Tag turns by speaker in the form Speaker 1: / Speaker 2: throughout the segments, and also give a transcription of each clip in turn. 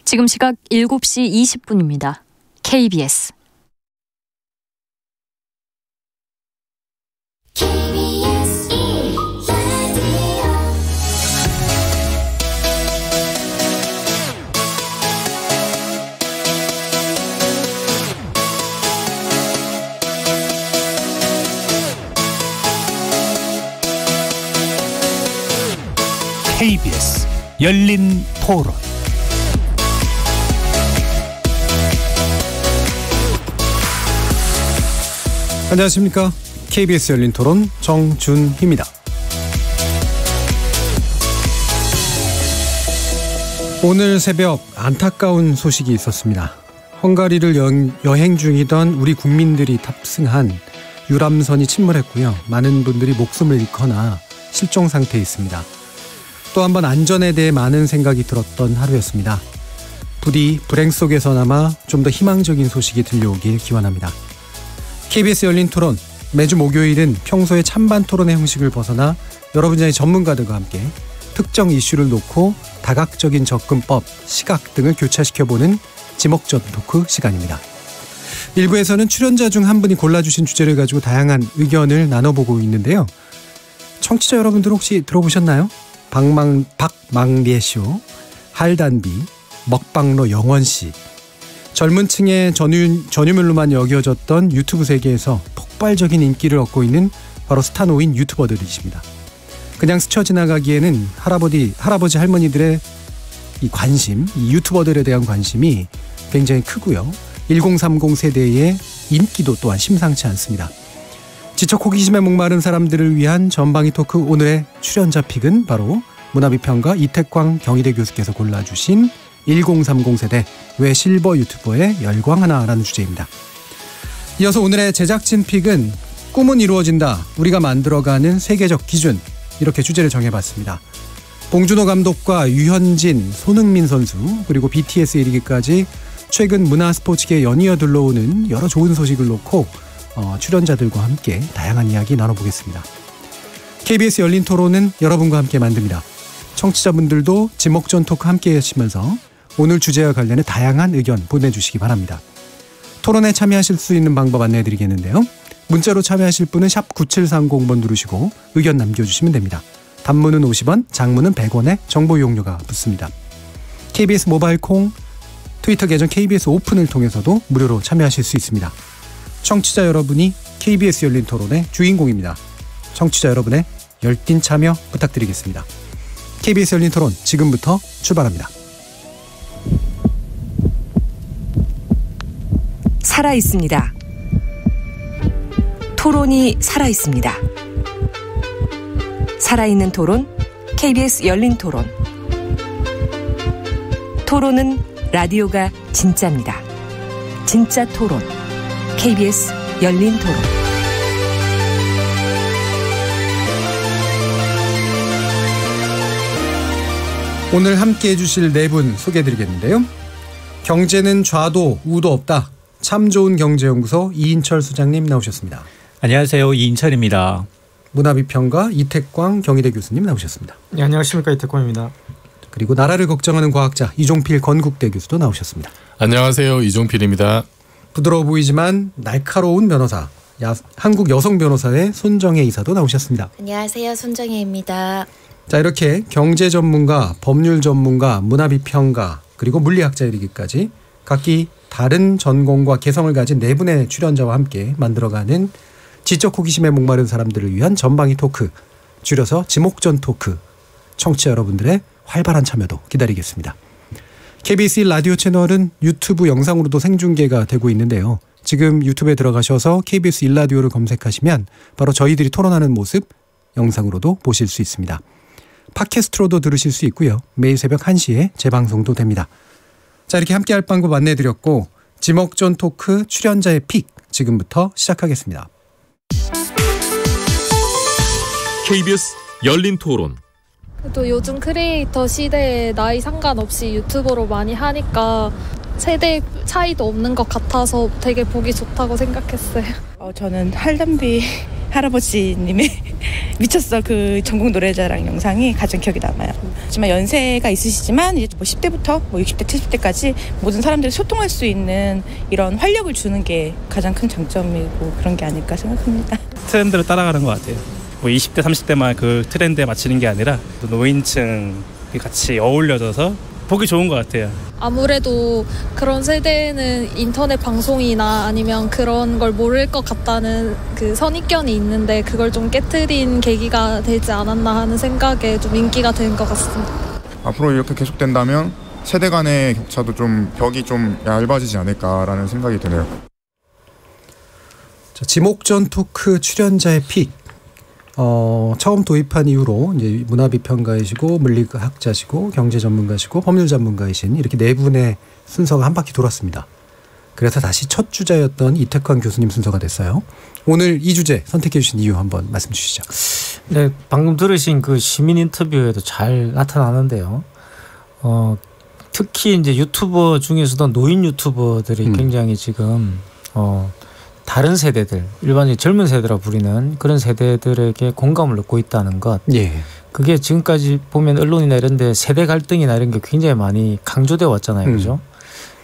Speaker 1: 지금 시각 7시 20분입니다. KBS
Speaker 2: KBS 열린 토론.
Speaker 3: 안녕하십니까. KBS 열린 토론 정준희입니다. 오늘 새벽 안타까운 소식이 있었습니다. 헝가리를 여행 중이던 우리 국민들이 탑승한 유람선이 침몰했고요. 많은 분들이 목숨을 잃거나 실종 상태에 있습니다. 또 한 번 안전에 대해 많은 생각이 들었던 하루였습니다. 부디 불행 속에서나마 좀 더 희망적인 소식이 들려오길 기원합니다. KBS 열린 토론, 매주 목요일은 평소의 찬반 토론의 형식을 벗어나 여러 분야의 전문가들과 함께 특정 이슈를 놓고 다각적인 접근법, 시각 등을 교차시켜보는 지목전 토크 시간입니다. 1부에서는 출연자 중 한 분이 골라주신 주제를 가지고 다양한 의견을 나눠보고 있는데요. 청취자 여러분들 혹시 들어보셨나요? 박망리쇼, 할단비, 먹방로 영원씨, 젊은 층의 전유물로만 여겨졌던 유튜브 세계에서 폭발적인 인기를 얻고 있는 바로 스타노인 유튜버들이십니다. 그냥 스쳐 지나가기에는 할아버지 할머니들의 이 관심, 이 유튜버들에 대한 관심이 굉장히 크고요. 1030 세대의 인기도 또한 심상치 않습니다. 지적 호기심에 목마른 사람들을 위한 전방위 토크, 오늘의 출연자 픽은 바로 문화비평가 이태광 경희대 교수께서 골라주신 1030 세대 왜 실버 유튜버의 열광하나라는 주제입니다. 이어서 오늘의 제작진 픽은 꿈은 이루어진다, 우리가 만들어가는 세계적 기준, 이렇게 주제를 정해봤습니다. 봉준호 감독과 유현진, 손흥민 선수, 그리고 BTS에 이르기까지 최근 문화 스포츠계에 연이어 들러오는 여러 좋은 소식을 놓고 출연자들과 함께 다양한 이야기 나눠보겠습니다. KBS 열린 토론은 여러분과 함께 만듭니다. 청취자분들도 지목전 토크 함께 하시면서 오늘 주제와 관련해 다양한 의견 보내주시기 바랍니다. 토론에 참여하실 수 있는 방법 안내해드리겠는데요. 문자로 참여하실 분은 샵 9730번 누르시고 의견 남겨주시면 됩니다. 단문은 50원, 장문은 100원에 정보 이용료가 붙습니다. KBS 모바일 콩, 트위터 계정 KBS 오픈을 통해서도 무료로 참여하실 수 있습니다. 청취자 여러분이 KBS 열린 토론의 주인공입니다. 청취자 여러분의 열띤 참여 부탁드리겠습니다. KBS 열린 토론 지금부터 출발합니다.
Speaker 4: 살아있습니다. 토론이 살아있습니다. 살아있는 토론, KBS 열린 토론. 토론은 라디오가 진짜입니다. 진짜 토론, KBS 열린 토론.
Speaker 3: 오늘 함께 해주실 네 분 소개해드리겠는데요. 경제는 좌도 우도 없다, 참 좋은 경제연구소 이인철 소장님 나오셨습니다.
Speaker 5: 안녕하세요, 이인철입니다.
Speaker 3: 문화비평가 이태광 경희대 교수님 나오셨습니다.
Speaker 6: 네, 안녕하십니까, 이태광입니다.
Speaker 3: 그리고 나라를 걱정하는 과학자 이종필 건국대 교수도 나오셨습니다.
Speaker 7: 안녕하세요, 이종필입니다.
Speaker 3: 부드러워 보이지만 날카로운 변호사, 한국 여성 변호사의 손정혜 이사도 나오셨습니다.
Speaker 8: 안녕하세요, 손정혜입니다.
Speaker 3: 자, 이렇게 경제 전문가, 법률 전문가, 문화비평가, 그리고 물리학자 이르기까지 각기 다른 전공과 개성을 가진 네 분의 출연자와 함께 만들어가는 지적 호기심에 목마른 사람들을 위한 전방위 토크, 줄여서 지목전 토크, 청취자 여러분들의 활발한 참여도 기다리겠습니다. KBS 1라디오 채널은 유튜브 영상으로도 생중계가 되고 있는데요. 지금 유튜브에 들어가셔서 KBS 1라디오를 검색하시면 바로 저희들이 토론하는 모습 영상으로도 보실 수 있습니다. 팟캐스트로도 들으실 수 있고요. 매일 새벽 1시에 재방송도 됩니다. 자, 이렇게 함께할 방법 안내해드렸고 지목전 토크 출연자의 픽 지금부터 시작하겠습니다.
Speaker 9: KBS 열린 토론.
Speaker 10: 또 요즘 크리에이터 시대에 나이 상관없이 유튜버로 많이 하니까 세대 차이도 없는 것 같아서 되게 보기 좋다고 생각했어요.
Speaker 11: 저는 할단비 할아버지님의
Speaker 6: 미쳤어 그 전국 노래자랑 영상이 가장 기억에 남아요. 하지만 연세가 있으시지만 이제 뭐 10대부터 뭐 60대, 70대까지 모든 사람들이 소통할 수 있는 이런 활력을 주는 게 가장 큰 장점이고 그런 게 아닐까 생각합니다.
Speaker 11: 트렌드를 따라가는 것 같아요. 뭐 20대, 30대만 그 트렌드에 맞추는 게 아니라 또 노인층이 같이 어울려져서 보기 좋은 것 같아요.
Speaker 10: 아무래도 그런 세대는 인터넷 방송이나 아니면 그런 걸 모를 것 같다는 그 선입견이 있는데 그걸 좀 깨트린 계기가 되지 않았나 하는 생각에 좀 인기가 된 것 같습니다.
Speaker 12: 앞으로 이렇게 계속된다면 세대 간의 격차도 좀 벽이 좀 얇아지지 않을까라는 생각이 드네요.
Speaker 3: 자, 지목전 토크 출연자의 픽. 처음 도입한 이후로 이제 문화비평가이시고 물리학자시고 경제 전문가시고 법률 전문가이신 이렇게 네 분의 순서가 한 바퀴 돌았습니다. 그래서 다시 첫 주자였던 이태광 교수님 순서가 됐어요. 오늘 이 주제 선택해 주신 이유 한번 말씀 주시죠.
Speaker 13: 네, 방금 들으신 그 시민 인터뷰에도 잘 나타나는데요. 특히 이제 유튜버 중에서도 노인 유튜버들이 굉장히 지금 다른 세대들, 일반적인 젊은 세대라 부리는 그런 세대들에게 공감을 얻고 있다는 것.
Speaker 3: 예.
Speaker 13: 그게 지금까지 보면 언론이나 이런 데 세대 갈등이나 이런 게 굉장히 많이 강조되어 왔잖아요. 그죠?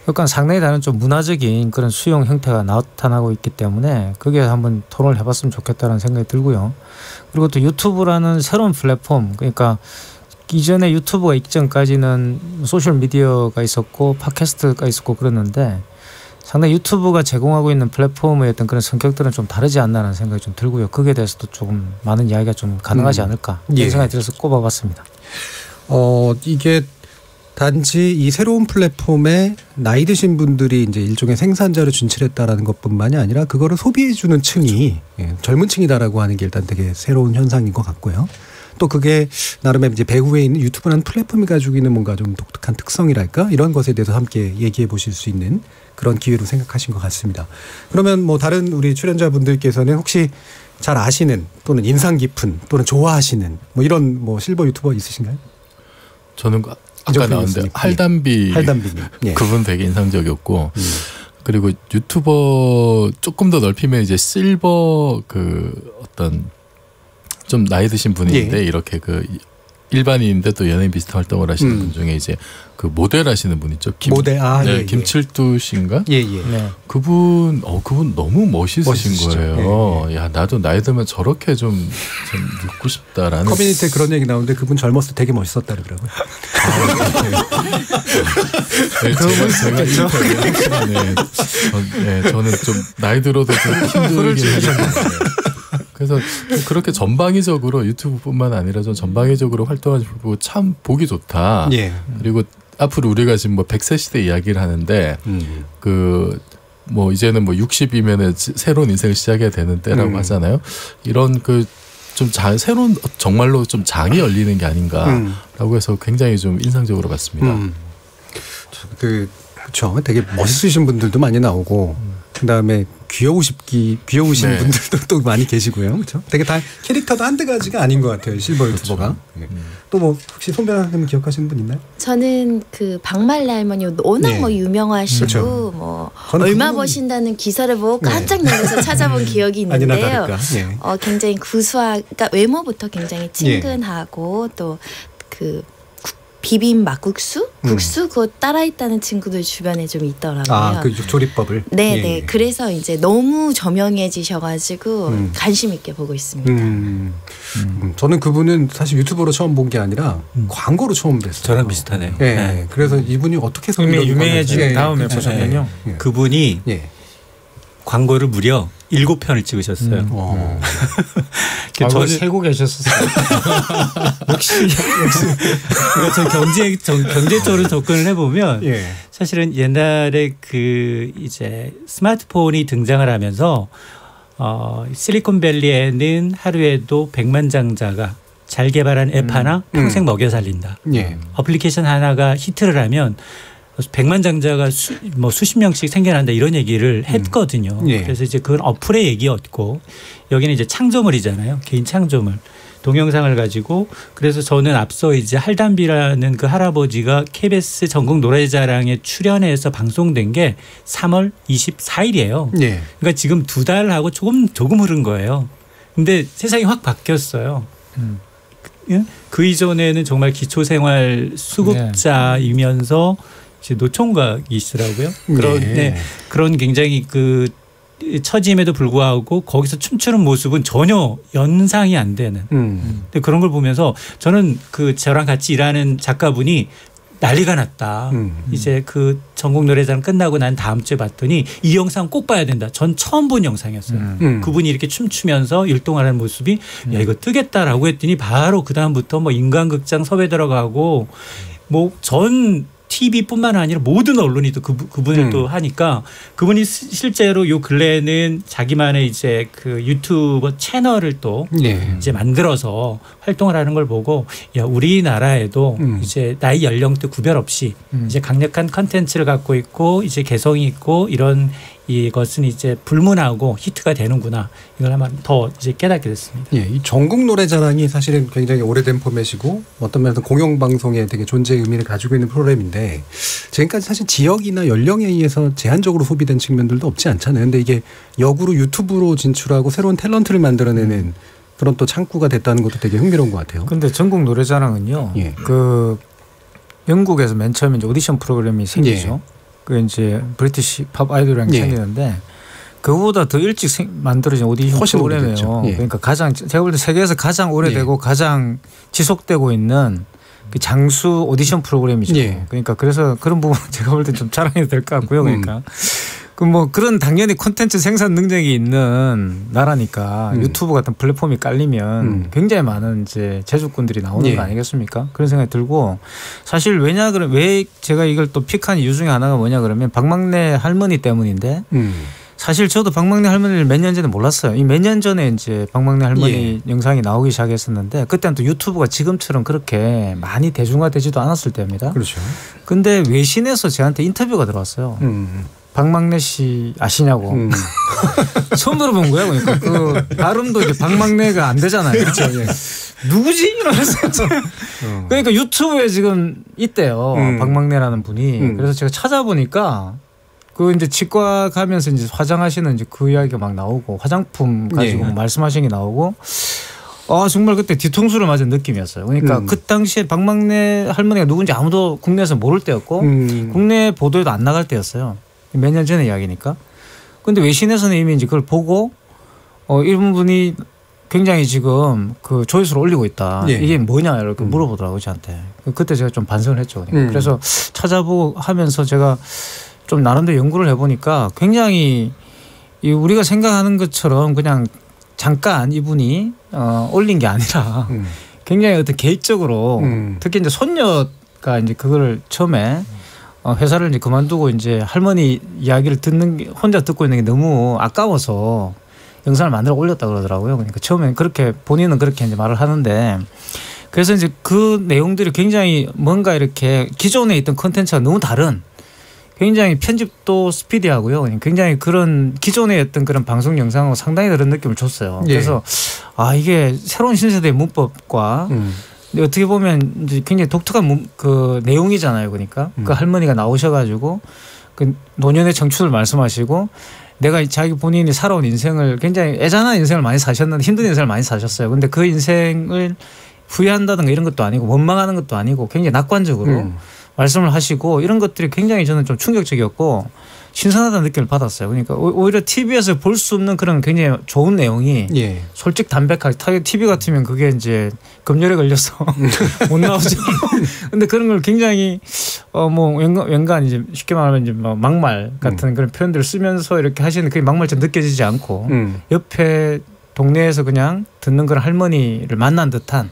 Speaker 13: 그러니까 상당히 다른 좀 문화적인 그런 수용 형태가 나타나고 있기 때문에 그게 한번 토론을 해봤으면 좋겠다는 생각이 들고요. 그리고 또 유튜브라는 새로운 플랫폼, 그러니까 이전에 유튜브가 이전까지는 소셜미디어가 있었고 팟캐스트가 있었고 그랬는데 상당히 유튜브가 제공하고 있는 플랫폼의 어떤 그런 성격들은 좀 다르지 않나라는 생각이 좀 들고요. 거기에 대해서도 조금 많은 이야기가 좀 가능하지 않을까 이런 생각이 들어서 꼽아봤습니다.
Speaker 3: 이게 단지 이 새로운 플랫폼에 나이 드신 분들이 이제 일종의 생산자로 진출했다라는 것뿐만이 아니라 그거를 소비해주는 층이 젊은 층이다라고 하는 게 일단 되게 새로운 현상인 것 같고요. 또 그게 나름의 이제 배후에 있는 유튜브라는 플랫폼이 가지고 있는 뭔가 좀 독특한 특성이랄까 이런 것에 대해서 함께 얘기해 보실 수 있는 그런 기회로 생각하신 것 같습니다. 그러면 뭐 다른 우리 출연자분들께서는 혹시 잘 아시는 또는 인상 깊은 또는 좋아하시는 뭐 이런 뭐 실버 유튜버 있으신가요?
Speaker 7: 저는 아까 나왔는데 할담비님
Speaker 3: 예.
Speaker 7: 그분 되게 인상적이었고 그리고 유튜버 조금 더 넓히면 이제 실버 그 어떤 좀 나이 드신 분인데 이렇게 그 일반인인데 또 연예인 비슷한 활동을 하시는 분 중에 이제 그 모델 하시는 분 있죠. 김칠두 씨인가?
Speaker 13: 네.
Speaker 7: 그분 너무 멋있으신 거예요.
Speaker 3: 예.
Speaker 7: 야 나도 나이 들면 저렇게 좀 늙고 싶다라는.
Speaker 3: 커뮤니티에 그런 얘기 나오는데 그분 젊었을 때 되게 멋있었다 그러더라고요.
Speaker 7: 저는 좀 나이 들어도 좀 힘들긴 하잖아요. 그래서 그렇게 전방위적으로 유튜브뿐만 아니라 좀 전방위적으로 활동하시고 참 보기 좋다.
Speaker 3: 예.
Speaker 7: 그리고 앞으로 우리가 지금 뭐 100세 시대 이야기를 하는데 그 뭐 이제는 뭐 60이면은 새로운 인생을 시작해야 되는 때라고 하잖아요. 이런 그 좀 새로운 정말로 좀 장이 열리는 게 아닌가라고 해서 굉장히 좀 인상적으로 봤습니다.
Speaker 3: 그렇죠. 되게 멋있으신 분들도 많이 나오고 그다음에 귀여우신 분들도 또 많이 계시고요. 그렇죠? 되게 다 캐릭터도 한두 가지가 아닌 것 같아요. 실버 유튜버가. 또 뭐 혹시 손변아 선생님 기억하시는 분 있나요?
Speaker 8: 저는 그 박말래 할머니 워낙 뭐 유명하시고
Speaker 3: 그렇죠.
Speaker 8: 뭐 얼마 버신다는 기사를 보고 깜짝 놀라서 찾아본 기억이 있는데요. 굉장히 그러니까 외모부터 굉장히 친근하고 또 그 비빔 막국수? 국수 그거 따라했다는 친구들 주변에 좀 있더라고요.
Speaker 3: 그 조리법을?
Speaker 8: 네. 그래서 이제 너무 저명해지셔가지고 관심 있게 보고 있습니다.
Speaker 3: 저는 그분은 사실 유튜버로 처음 본 게 아니라 광고로 처음 뵀어요.
Speaker 5: 저랑 비슷하네요.
Speaker 3: 네. 그래서 이분이 어떻게
Speaker 13: 유명해진 다음에 보셨군요.
Speaker 5: 그분이 광고를 무려 7편을 찍으셨어요.
Speaker 13: 저는 세고 계셨었어요.
Speaker 5: 역시 경제 쪽으로 접근을 해보면 사실은 옛날에 그 이제 스마트폰이 등장을 하면서 실리콘밸리에는 하루에도 100만 장자가 잘 개발한 앱 하나 평생 먹여 살린다. 어플리케이션 하나가 히트를 하면 100만 장자가 수십 명씩 생겨난다 이런 얘기를 했거든요. 그래서 이제 그건 어플의 얘기였고 여기는 이제 창조물이잖아요. 개인 창조물. 동영상을 가지고 그래서 저는 앞서 이제 할담비라는 그 할아버지가 KBS 전국 노래자랑에 출연해서 방송된 게 3월 24일이에요. 그러니까 지금 2달하고 조금 흐른 거예요. 근데 세상이 확 바뀌었어요. 그 이전에는 정말 기초생활 수급자이면서 이제 노총각이시더라고요. 그런 굉장히 그 처짐에도 불구하고 거기서 춤추는 모습은 전혀 연상이 안 되는. 근데 그런 걸 보면서 저는 그 저랑 같이 일하는 작가분이 난리가 났다. 이제 그 전국 노래자랑 끝나고 난 다음 주에 봤더니 이 영상 꼭 봐야 된다. 전 처음 본 영상이었어요. 그분이 이렇게 춤추면서 율동하는 모습이 야 이거 뜨겠다라고 했더니 바로 그 다음부터 뭐 인간극장 섭외 들어가고 뭐 전 TV뿐만 아니라 모든 언론이 또 그분을 또 하니까 그분이 실제로 요 근래에는 자기만의 이제 그 유튜버 채널을 또 이제 만들어서 활동을 하는 걸 보고 야 우리나라에도 이제 나이 연령대 구별 없이 이제 강력한 컨텐츠를 갖고 있고 이제 개성이 있고 이런 이것은 이제 불문하고 히트가 되는구나. 이걸 아마 더 이제 깨닫게 됐습니다.
Speaker 3: 예, 이 전국 노래자랑이 사실은 굉장히 오래된 포맷이고 어떤 면에서 공영방송에 되게 존재의 의미를 가지고 있는 프로그램인데 지금까지 사실 지역이나 연령에 의해서 제한적으로 소비된 측면들도 없지 않잖아요. 근데 이게 역으로 유튜브로 진출하고 새로운 탤런트를 만들어내는 그런 또 창구가 됐다는 것도 되게 흥미로운 것 같아요.
Speaker 13: 근데 전국 노래자랑은요. 그 영국에서 맨 처음에 이제 오디션 프로그램이 생기죠. 그 이제 브리티시 팝 아이돌이라는 게 생기는데 그거보다 더 일찍 만들어진 오디션 프로그램이에요. 그러니까 가장 제가 볼 때 세계에서 가장 오래되고 가장 지속되고 있는 그 장수 오디션 프로그램이죠. 그러니까 그래서 그런 부분 제가 볼 때 좀 자랑해도 될 것 같고요. 그러니까 그 뭐 그런 당연히 콘텐츠 생산 능력이 있는 나라니까 유튜브 같은 플랫폼이 깔리면 굉장히 많은 이제 제주꾼들이 나오는 거 아니겠습니까? 그런 생각이 들고 사실 왜냐 그러면 왜 제가 이걸 또 픽한 이유 중에 하나가 뭐냐 그러면 박막내 할머니 때문인데 사실 저도 박막내 할머니를 몇 년 전에 몰랐어요. 이 몇 년 전에 이제 박막내 할머니 영상이 나오기 시작했었는데 그때는 또 유튜브가 지금처럼 그렇게 많이 대중화되지도 않았을 때입니다.
Speaker 3: 그렇죠.
Speaker 13: 근데 외신에서 저한테 인터뷰가 들어왔어요. 박막내 씨 아시냐고. 처음 들어본 거예요. 그러니까 그 발음도 이제 박막내가 안 되잖아요.
Speaker 3: 그렇죠.
Speaker 13: 누구지? 이러면서 그러니까 유튜브에 지금 있대요. 박막내라는 분이. 그래서 제가 찾아보니까 그 이제 치과 가면서 이제 화장하시는 이제 그 이야기가 막 나오고 화장품 가지고 말씀하시는 게 나오고 정말 그때 뒤통수를 맞은 느낌이었어요. 그러니까 그 당시에 박막내 할머니가 누군지 아무도 국내에서 모를 때였고 국내 보도에도 안 나갈 때였어요. 몇 년 전의 이야기니까. 근데 외신에서는 이미 이제 그걸 보고 이런 분이 굉장히 지금 그 조회수를 올리고 있다. 이게 뭐냐 이렇게 물어보더라고요 저한테. 그때 제가 좀 반성을 했죠. 그래서 찾아보고 하면서 제가 좀 나름대로 연구를 해보니까 굉장히 우리가 생각하는 것처럼 그냥 잠깐 이분이 올린 게 아니라 굉장히 어떤 계획적으로 특히 이제 손녀가 이제 그거를 처음에 회사를 이제 그만두고 이제 할머니 이야기를 듣는 게 혼자 듣고 있는 게 너무 아까워서 영상을 만들어 올렸다 그러더라고요. 그러니까 처음엔 그렇게 본인은 그렇게 이제 말을 하는데 그래서 이제 그 내용들이 굉장히 뭔가 이렇게 기존에 있던 콘텐츠와 너무 다른 굉장히 편집도 스피디하고요. 굉장히 그런 기존에 했던 그런 방송 영상하고 상당히 다른 느낌을 줬어요. 그래서 이게 새로운 신세대의 문법과 어떻게 보면 이제 굉장히 독특한 그 내용이잖아요. 그러니까 그 할머니가 나오셔가지고 그 노년의 청춘을 말씀하시고 내가 자기 본인이 살아온 인생을 굉장히 애잔한 인생을 많이 사셨는데 힘든 인생을 많이 사셨어요. 근데 그 인생을 후회한다든가 이런 것도 아니고 원망하는 것도 아니고 굉장히 낙관적으로 말씀을 하시고 이런 것들이 굉장히 저는 좀 충격적이었고 신선하다는 느낌을 받았어요. 그러니까 오히려 TV에서 볼 수 없는 그런 굉장히 좋은 내용이 솔직 담백하게 TV 같으면 그게 이제 검열에 걸려서 못 나오죠. 근데 그런 걸 굉장히 뭐 왠간 이제 쉽게 말하면 이제 뭐 막말 같은 그런 표현들을 쓰면서 이렇게 하시는 그게 막말처럼 느껴지지 않고 옆에 동네에서 그냥 듣는 그런 할머니를 만난 듯한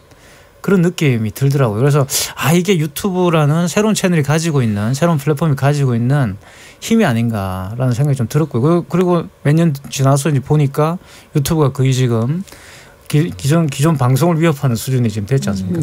Speaker 13: 그런 느낌이 들더라고요. 그래서 이게 유튜브라는 새로운 채널이 가지고 있는 새로운 플랫폼이 가지고 있는 힘이 아닌가라는 생각이 좀 들었고요. 그리고 몇 년 지나서 이제 보니까 유튜브가 거의 지금 기존 방송을 위협하는 수준이 지금 됐지 않습니까?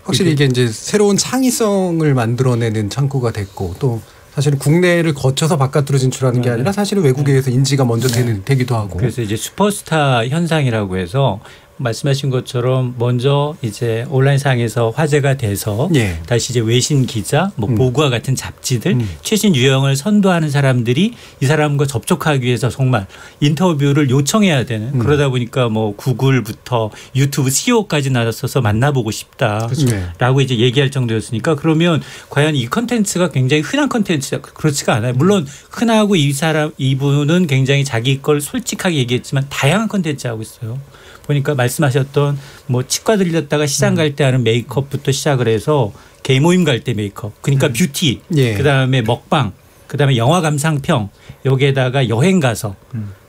Speaker 3: 확실히 이게 이제 새로운 창의성을 만들어내는 창구가 됐고 또 사실은 국내를 거쳐서 바깥으로 진출하는 게 아니라 사실은 외국에서 인지가 먼저 되기도 하고.
Speaker 5: 그래서 이제 슈퍼스타 현상이라고 해서 말씀하신 것처럼 먼저 이제 온라인상에서 화제가 돼서
Speaker 3: 예.
Speaker 5: 다시 이제 외신 기자, 뭐 보그와 같은 잡지들 최신 유형을 선도하는 사람들이 이 사람과 접촉하기 위해서 정말 인터뷰를 요청해야 되는 그러다 보니까 뭐 구글부터 유튜브 CEO까지 나서서 만나보고 싶다라고 이제 얘기할 정도였으니까 그러면 과연 이 컨텐츠가 굉장히 흔한 컨텐츠가 그렇지가 않아요. 물론 흔하고 이분은 굉장히 자기 걸 솔직하게 얘기했지만 다양한 컨텐츠 하고 있어요. 보니까 말씀하셨던 뭐 치과 들렸다가 시장 갈 때 하는 메이크업부터 시작을 해서 개 모임 갈 때 메이크업, 그러니까 뷰티,
Speaker 3: 예.
Speaker 5: 그다음에 먹방, 그다음에 영화 감상평, 여기에다가 여행 가서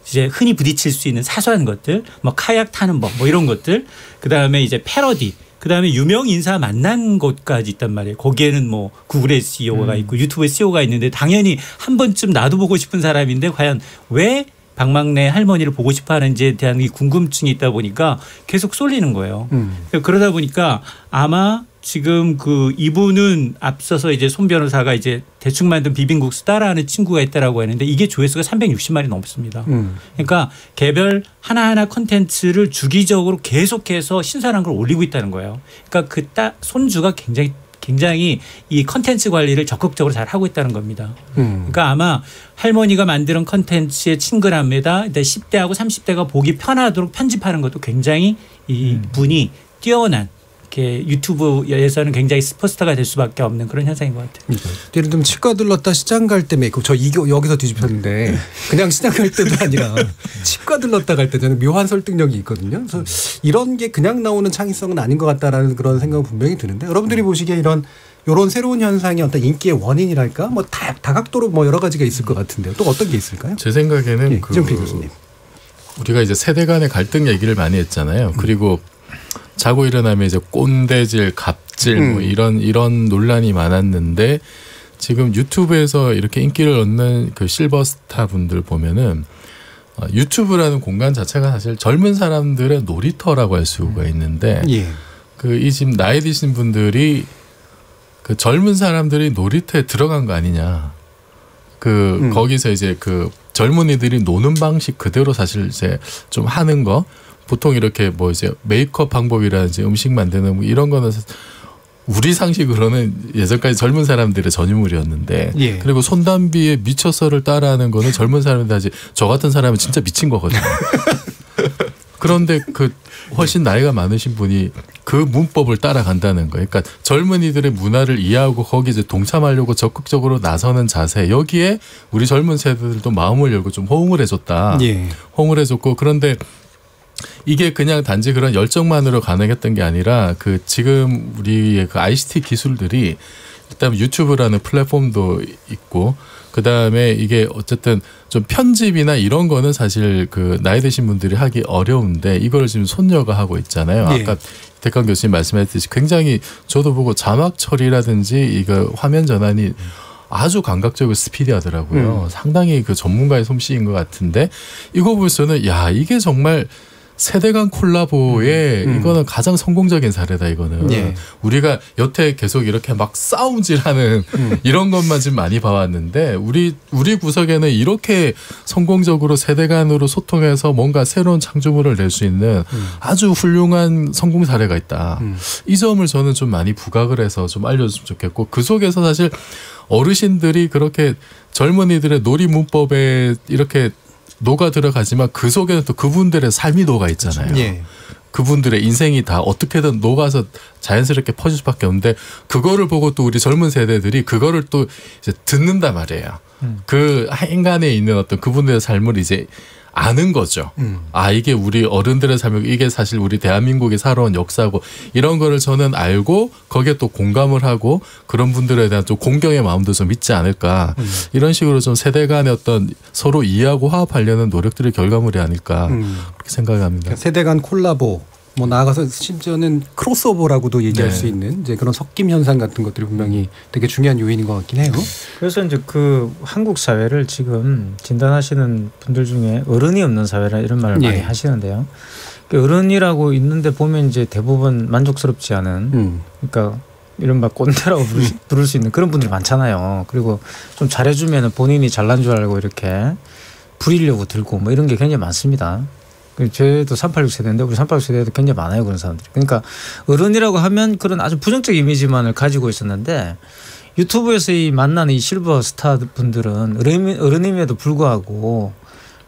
Speaker 5: 이제 흔히 부딪힐 수 있는 사소한 것들, 뭐 카약 타는 법, 뭐 이런 것들, 그다음에 이제 패러디. 그다음에 유명 인사 만난 곳까지 있단 말이에요. 거기에는 뭐 구글의 CEO가 있고 유튜브의 CEO가 있는데 당연히 한 번쯤 나도 보고 싶은 사람인데 과연 왜 박막내 할머니를 보고 싶어 하는지에 대한 이 궁금증이 있다 보니까 계속 쏠리는 거예요. 그러다 보니까 아마 지금 그 이분은 앞서서 이제 손 변호사가 이제 대충 만든 비빔국수 따라하는 친구가 있다라고 했는데 이게 조회수가 360만이 넘습니다. 그러니까 개별 하나하나 콘텐츠를 주기적으로 계속해서 신선한 걸 올리고 있다는 거예요. 그러니까 그 손주가 굉장히 이 컨텐츠 관리를 적극적으로 잘 하고 있다는 겁니다. 그러니까 아마 할머니가 만드는 컨텐츠의 친근함에다 10대하고 30대가 보기 편하도록 편집하는 것도 굉장히 이 분이 뛰어난 이렇게 유튜브에서는 굉장히 슈퍼스타가 될 수밖에 없는 그런 현상인 것 같아요.
Speaker 3: 예를 들면 치과 들렀다 시장 갈 때 메이크업. 저 이거 여기서 뒤집혔는데 그냥 시장 갈 때도 아니라 치과 들렀다 갈 때 저는 묘한 설득력이 있거든요. 그래서 이런 게 그냥 나오는 창의성은 아닌 것 같다라는 그런 생각은 분명히 드는데 여러분들이 보시기에 이런 새로운 현상이 어떤 인기의 원인이랄까 뭐 다각도로 뭐 여러 가지가 있을 것 같은데요. 또 어떤 게 있을까요?
Speaker 7: 제 생각에는
Speaker 3: 예, 이정필 교수님.
Speaker 7: 우리가 이제 세대 간의 갈등 얘기를 많이 했잖아요. 그리고 자고 일어나면 이제 꼰대질, 갑질 뭐 이런 논란이 많았는데 지금 유튜브에서 이렇게 인기를 얻는 그 실버스타 분들 보면은 유튜브라는 공간 자체가 사실 젊은 사람들의 놀이터라고 할 수가 있는데
Speaker 3: 예.
Speaker 7: 그 이 집 나이 드신 분들이 그 젊은 사람들이 놀이터에 들어간 거 아니냐. 그 거기서 이제 그 젊은이들이 노는 방식 그대로 사실 이제 좀 하는 거. 보통 이렇게 뭐 이제 메이크업 방법이라든지 음식 만드는 뭐 이런 거는 우리 상식으로는 예전까지 젊은 사람들의 전유물이었는데
Speaker 3: 예.
Speaker 7: 그리고 손담비의 미쳐서를 따라하는 거는 젊은 사람들 하지 저 같은 사람은 진짜 미친 거거든요. 그런데 그 훨씬 나이가 많으신 분이 그 문법을 따라간다는 거예요. 그러니까 젊은이들의 문화를 이해하고 거기 이제 동참하려고 적극적으로 나서는 자세 여기에 우리 젊은 세대들도 마음을 열고 좀 호응을 해줬다.
Speaker 3: 예.
Speaker 7: 호응을 해줬고 그런데 이게 그냥 단지 그런 열정만으로 가능했던 게 아니라 그 지금 우리의 그 ICT 기술들이 일단 유튜브라는 플랫폼도 있고 그 다음에 이게 어쨌든 좀 편집이나 이런 거는 사실 그 나이 드신 분들이 하기 어려운데 이걸 지금 손녀가 하고 있잖아요.
Speaker 3: 예.
Speaker 7: 아까 대강 교수님 말씀하셨듯이 굉장히 저도 보고 자막 처리라든지 이거 화면 전환이 아주 감각적이고 스피디하더라고요. 상당히 그 전문가의 솜씨인 것 같은데 이거 보면서는 야 이게 정말 세대 간 콜라보의 이거는 가장 성공적인 사례다 이거는.
Speaker 3: 예.
Speaker 7: 우리가 여태 계속 이렇게 막 싸움질하는 이런 것만 지금 많이 봐왔는데 우리 구석에는 이렇게 성공적으로 세대 간으로 소통해서 뭔가 새로운 창조물을 낼 수 있는 아주 훌륭한 성공 사례가 있다. 이 점을 저는 좀 많이 부각을 해서 좀 알려줬으면 좋겠고 그 속에서 사실 어르신들이 그렇게 젊은이들의 놀이 문법에 이렇게 녹아 들어가지만 그 속에는 또 그분들의 삶이 녹아 있잖아요.
Speaker 3: 예.
Speaker 7: 그분들의 인생이 다 어떻게든 녹아서 자연스럽게 퍼질 수밖에 없는데 그거를 보고 또 우리 젊은 세대들이 그거를 또 이제 듣는단 말이에요. 그 인간에 있는 어떤 그분들의 삶을 이제 아는 거죠. 아 이게 우리 어른들의 삶이고 이게 사실 우리 대한민국이 살아온 역사고 이런 거를 저는 알고 거기에 또 공감을 하고 그런 분들에 대한 좀 공경의 마음도 좀 있지 않을까. 이런 식으로 좀 세대 간의 어떤 서로 이해하고 화합하려는 노력들의 결과물이 아닐까 그렇게 생각합니다.
Speaker 3: 그러니까 세대 간 콜라보 뭐 나아가서 심지어는 크로스오버라고도 얘기할 수 있는 이제 그런 섞임 현상 같은 것들이 분명히 되게 중요한 요인인 것 같긴 해요.
Speaker 13: 그래서 이제 그 한국 사회를 지금 진단하시는 분들 중에 어른이 없는 사회라 이런 말을 많이 하시는데요. 어른이라고 있는데 보면 이제 대부분 만족스럽지 않은 그러니까 이른바 꼰대라고 부를 수 있는 그런 분들이 많잖아요. 그리고 좀 잘해주면 본인이 잘난 줄 알고 이렇게 부리려고 들고 뭐 이런 게 굉장히 많습니다. 저도 386 세대인데 우리 386 세대도 굉장히 많아요 그런 사람들이. 그러니까 어른이라고 하면 그런 아주 부정적 이미지만을 가지고 있었는데 유튜브에서 이 만나는 이 실버 스타 분들은 어른임에도 불구하고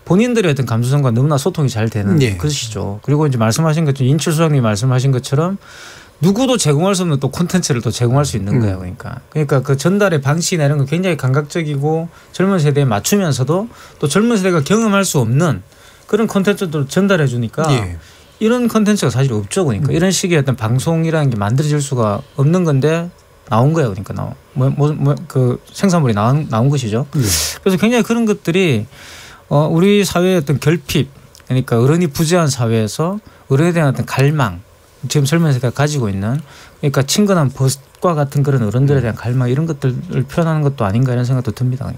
Speaker 13: 본인들의 어떤 감수성과 너무나 소통이 잘 되는
Speaker 3: 예.
Speaker 13: 것이죠. 그리고 이제 말씀하신 것처럼 인출 소장님이 말씀하신 것처럼 누구도 제공할 수 없는 또 콘텐츠를 또 제공할 수 있는 거예요. 그러니까 그 전달의 방식이나 이런 건 굉장히 감각적이고 젊은 세대에 맞추면서도 또 젊은 세대가 경험할 수 없는 그런 콘텐츠도 전달해 주니까
Speaker 3: 예.
Speaker 13: 이런 콘텐츠가 사실 없죠. 그러니까 이런 식의 어떤 방송이라는 게 만들어질 수가 없는 건데 나온 거예요. 그러니까 그 생산물이 나온 것이죠. 그래서 굉장히 그런 것들이 우리 사회의 어떤 결핍, 그러니까 어른이 부재한 사회에서 어른에 대한 어떤 갈망, 지금 젊은 세대가 가지고 있는 그러니까 친근한 벗과 같은 그런 어른들에 대한 갈망 이런 것들을 표현하는 것도 아닌가 이런 생각도 듭니다.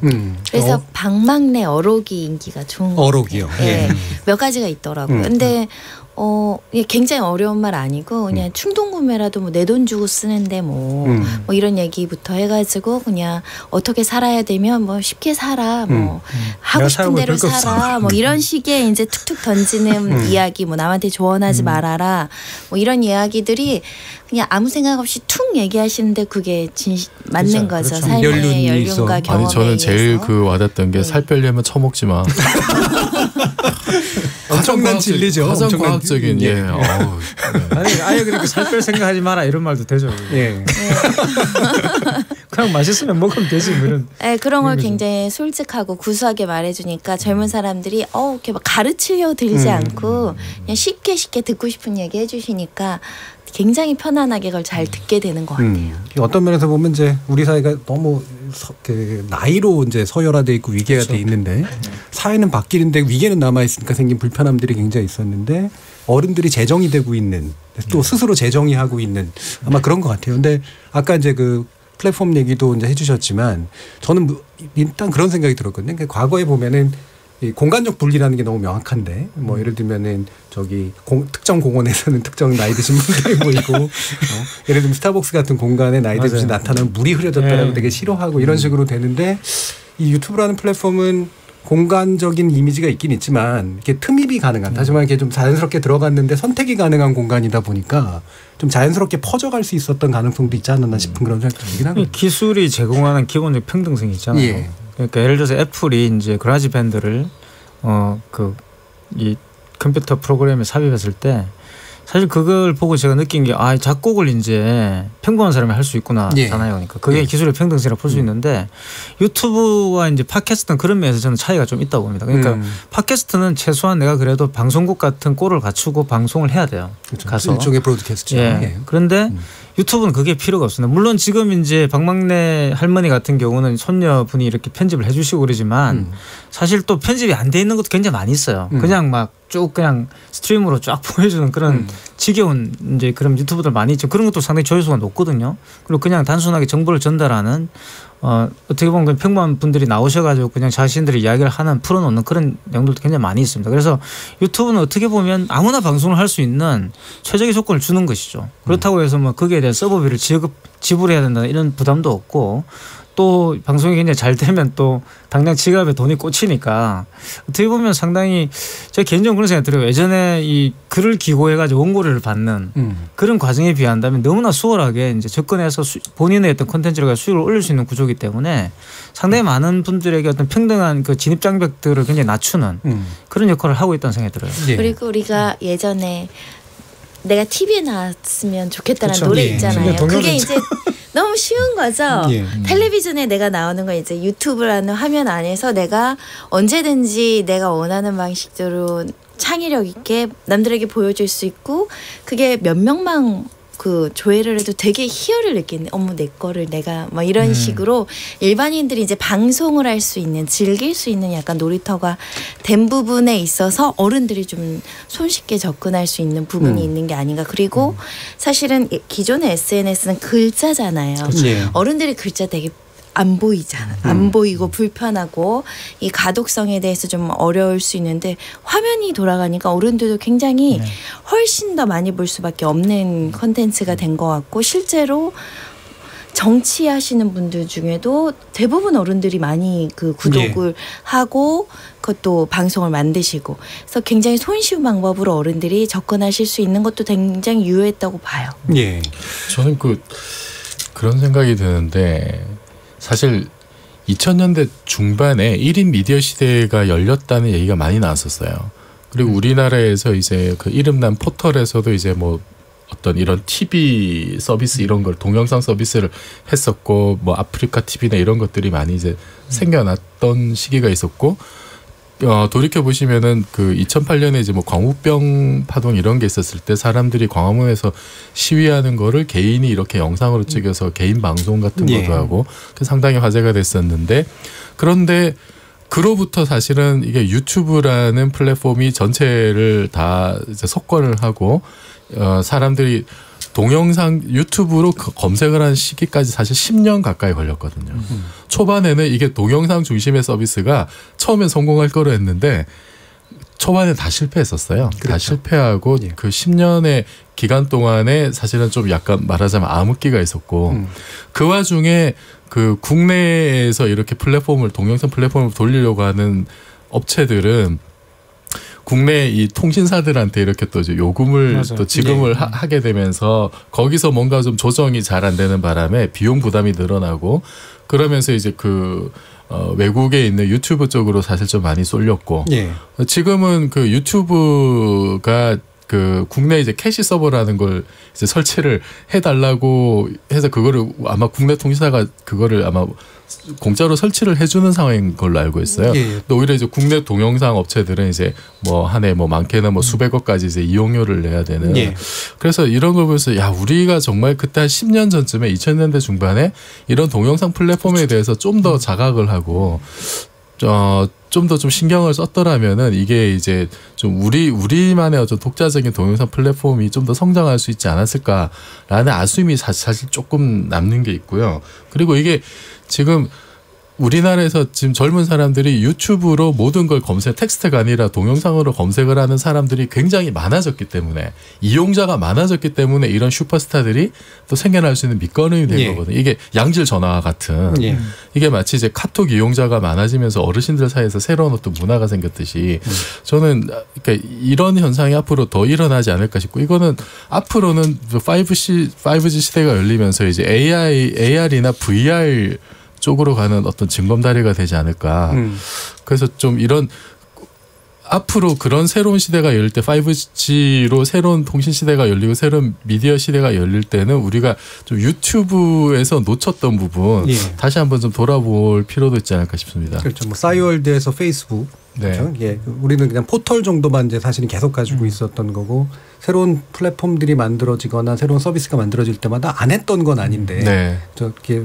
Speaker 8: 그래서 방망내 어록이 인기가 좋은 거
Speaker 3: 어록이요.
Speaker 8: 네. 몇 가지가 있더라고요. 근데 굉장히 어려운 말 아니고 그냥 충동 구매라도 뭐 내 돈 주고 쓰는데 뭐 이런 얘기부터 해가지고 그냥 어떻게 살아야 되면 뭐 쉽게 살아 뭐 하고 싶은 대로 살아 뭐 이런 식의 이제 툭툭 던지는 이야기 뭐 남한테 조언하지 말아라 뭐 이런 이야기들이 그냥 아무 생각 없이 툭 얘기하시는데 그게 맞는 거죠.
Speaker 3: 그렇죠.
Speaker 8: 삶의 연륜과 경험에
Speaker 7: 아니 저는 제일
Speaker 8: 의해서.
Speaker 7: 그 와닿던 게 살 빼려면 처먹지 마.
Speaker 3: 엄청난 진리죠.
Speaker 7: 가장 과학적인 예.
Speaker 13: 아예 그렇게 살 뺄 생각하지 마라 이런 말도 되죠. 예. 그냥 맛있으면 먹으면 되지 이런.
Speaker 8: 네, 그런 걸 굉장히 솔직하고 구수하게 말해주니까 젊은 사람들이 이렇게 막 가르치려 들지 않고 그냥 쉽게 듣고 싶은 얘기 해주시니까 굉장히 편안하게 그걸 잘 듣게 되는 것 같아요.
Speaker 3: 어떤 면에서 보면 이제 우리 사회가 너무 나이로 이제 서열화돼 있고 위계화돼 있는데 사회는 바뀌는데 위계는 남아 있으니까 생긴 불편함들이 굉장히 있었는데 어른들이 재정이 되고 있는 또 스스로 재정이 하고 있는 아마 그런 것 같아요. 근데 아까 이제 그 플랫폼 얘기도 이제 해주셨지만 저는 일단 그런 생각이 들었거든요. 그러니까 과거에 보면은 이 공간적 분리라는 게 너무 명확한데 뭐 예를 들면은 저기 특정 공원에서는 특정 나이 드신 분들이 보이고 예를 들면 스타벅스 같은 공간에 나이 드신 나타나면 물이 흐려졌다라고 되게 싫어하고 이런 식으로 되는데 이 유튜브라는 플랫폼은 공간적인 이미지가 있긴 있지만 이렇게 틈입이 가능한 하지만 이렇게 좀 자연스럽게 들어갔는데 선택이 가능한 공간이다 보니까 좀 자연스럽게 퍼져갈 수 있었던 가능성도 있지 않았나 싶은 그런 생각이 들긴 합니다.
Speaker 13: 기술이 제공하는 기본적 평등성이 있잖아요.
Speaker 3: 예.
Speaker 13: 그러니까 예를 들어서 애플이 이제 그라지 밴드를 이 컴퓨터 프로그램에 삽입했을 때 사실 그걸 보고 제가 느낀 게 작곡을 이제 평범한 사람이 할 수 있구나잖아요. 그러니까 그게 기술의 평등성이라고 볼 수 있는데 유튜브와 이제 팟캐스트는 그런 면에서 저는 차이가 좀 있다고 봅니다. 그러니까 팟캐스트는 최소한 내가 그래도 방송국 같은 꼴을 갖추고 방송을 해야 돼요.
Speaker 3: 그렇죠.
Speaker 13: 가서
Speaker 3: 일종의 브로드캐스트죠.
Speaker 13: 예. 그런데 유튜브는 그게 필요가 없습니다. 물론 지금 이제 방망래 할머니 같은 경우는 손녀분이 이렇게 편집을 해주시고 그러지만 사실 또 편집이 안 돼 있는 것도 굉장히 많이 있어요. 그냥 막 쭉 그냥 스트리머로 쫙 보여주는 그런 지겨운 이제 그런 유튜브들 많이 있죠. 그런 것도 상당히 조회수가 높거든요. 그리고 그냥 단순하게 정보를 전달하는 어떻게 보면 평범한 분들이 나오셔가지고 그냥 자신들의 이야기를 풀어놓는 그런 내용들도 굉장히 많이 있습니다. 그래서 유튜브는 어떻게 보면 아무나 방송을 할 수 있는 최적의 조건을 주는 것이죠. 그렇다고 해서 뭐 거기에 대한 서버비를 지불해야 된다는 이런 부담도 없고 또 방송이 굉장히 잘 되면 또 당장 지갑에 돈이 꽂히니까 어떻게 보면 상당히 제가 개인적으로 그런 생각이 들어요. 예전에 이 글을 기고해가지고 원고료를 받는 그런 과정에 비한다면 너무나 수월하게 이제 접근해서 본인의 어떤 콘텐츠를 수익을 올릴 수 있는 구조이기 때문에 상당히 많은 분들에게 어떤 평등한 그 진입 장벽들을 굉장히 낮추는 그런 역할을 하고 있다는 생각이 들어요.
Speaker 8: 그리고 우리가 예전에 내가 TV에 나왔으면 좋겠다는
Speaker 13: 그렇죠.
Speaker 8: 노래 있잖아요. 그게 이제 너무 쉬운 거죠.
Speaker 3: 예.
Speaker 8: 텔레비전에 내가 나오는 건 이제 유튜브라는 화면 안에서 내가 언제든지 내가 원하는 방식대로 창의력 있게 남들에게 보여줄 수 있고 그게 몇 명만 그 조회를 해도 되게 희열을 느끼는 어머 내 거를 내가 막 이런 식으로 일반인들이 이제 방송을 할 수 있는 즐길 수 있는 약간 놀이터가 된 부분에 있어서 어른들이 좀 손쉽게 접근할 수 있는 부분이 있는 게 아닌가. 그리고 사실은 기존의 SNS는 글자잖아요.
Speaker 3: 예.
Speaker 8: 어른들이 글자 되게 안 보이잖아. 안 보이고 불편하고 이 가독성에 대해서 좀 어려울 수 있는데 화면이 돌아가니까 어른들도 굉장히 훨씬 더 많이 볼 수밖에 없는 컨텐츠가 된 것 같고 실제로 정치하시는 분들 중에도 대부분 어른들이 많이 그 구독을 하고 그것도 방송을 만드시고 그래서 굉장히 손쉬운 방법으로 어른들이 접근하실 수 있는 것도 굉장히 유효했다고 봐요.
Speaker 3: 예.
Speaker 7: 저는 그런 생각이 드는데 사실 2000년대 중반에 1인 미디어 시대가 열렸다는 얘기가 많이 나왔었어요. 그리고 우리나라에서 이제 그 이름난 포털에서도 이제 뭐 어떤 이런 TV 서비스 이런 걸 동영상 서비스를 했었고 뭐 아프리카 TV나 이런 것들이 많이 이제 생겨났던 시기가 있었고 돌이켜 보시면은 그 2008년에 이제 뭐 광우병 파동 이런 게 있었을 때 사람들이 광화문에서 시위하는 거를 개인이 이렇게 영상으로 찍어서 개인 방송 같은 것도 하고 상당히 화제가 됐었는데 그런데 그로부터 사실은 이게 유튜브라는 플랫폼이 전체를 다 이제 석권을 하고 사람들이 동영상 유튜브로 검색을 한 시기까지 사실 10년 가까이 걸렸거든요. 초반에는 이게 동영상 중심의 서비스가 처음엔 성공할 거로 했는데 초반에 다 실패했었어요. 그렇죠. 다 실패하고 그 10년의 기간 동안에 사실은 좀 약간 말하자면 암흑기가 있었고 그 와중에 그 국내에서 이렇게 동영상 플랫폼을 돌리려고 하는 업체들은 국내 이 통신사들한테 이렇게 또 이제 요금을 맞아요. 또 지급을 하게 되면서 거기서 뭔가 좀 조정이 잘 안 되는 바람에 비용 부담이 늘어나고 그러면서 이제 외국에 있는 유튜브 쪽으로 사실 좀 많이 쏠렸고 지금은 그 유튜브가 그 국내 이제 캐시 서버라는 걸 이제 설치를 해달라고 해서 그거를 아마 국내 통신사가 그거를 아마 공짜로 설치를 해주는 상황인 걸로 알고 있어요. 또 오히려 이제 국내 동영상 업체들은 이제 뭐 한 해 뭐 많게는 뭐 수백억까지 이제 이용료를 내야 되는. 그래서 이런 걸 보면서 야 우리가 정말 그때 한 10년 전쯤에 2000년대 중반에 이런 동영상 플랫폼에 대해서 좀 더 자각을 하고 좀 더 좀 신경을 썼더라면은 이게 이제 좀 우리만의 어떤 독자적인 동영상 플랫폼이 좀 더 성장할 수 있지 않았을까라는 아쉬움이 사실 조금 남는 게 있고요. 그리고 이게 지금 우리나라에서 지금 젊은 사람들이 유튜브로 모든 걸 텍스트가 아니라 동영상으로 검색을 하는 사람들이 굉장히 많아졌기 때문에 이용자가 많아졌기 때문에 이런 슈퍼스타들이 또 생겨날 수 있는 밑거름이 된 거거든요. 이게 양질 전화와 같은 이게 마치 이제 카톡 이용자가 많아지면서 어르신들 사이에서 새로운 어떤 문화가 생겼듯이 저는 그러니까 이런 현상이 앞으로 더 일어나지 않을까 싶고 이거는 앞으로는 5G 시대가 열리면서 이제 AR이나 VR 쪽으로 가는 어떤 징검다리가 되지 않을까. 그래서 좀 이런 앞으로 그런 새로운 시대가 열릴 때 5G로 새로운 통신 시대가 열리고 새로운 미디어 시대가 열릴 때는 우리가 좀 유튜브에서 놓쳤던 부분 다시 한번 좀 돌아볼 필요도 있지 않을까 싶습니다.
Speaker 3: 그렇죠. 뭐 싸이월드에서 페이스북. 그렇죠. 우리는 그냥 포털 정도만 이제 사실은 계속 가지고 있었던 거고 새로운 플랫폼들이 만들어지거나 새로운 서비스가 만들어질 때마다 안 했던 건 아닌데 저렇게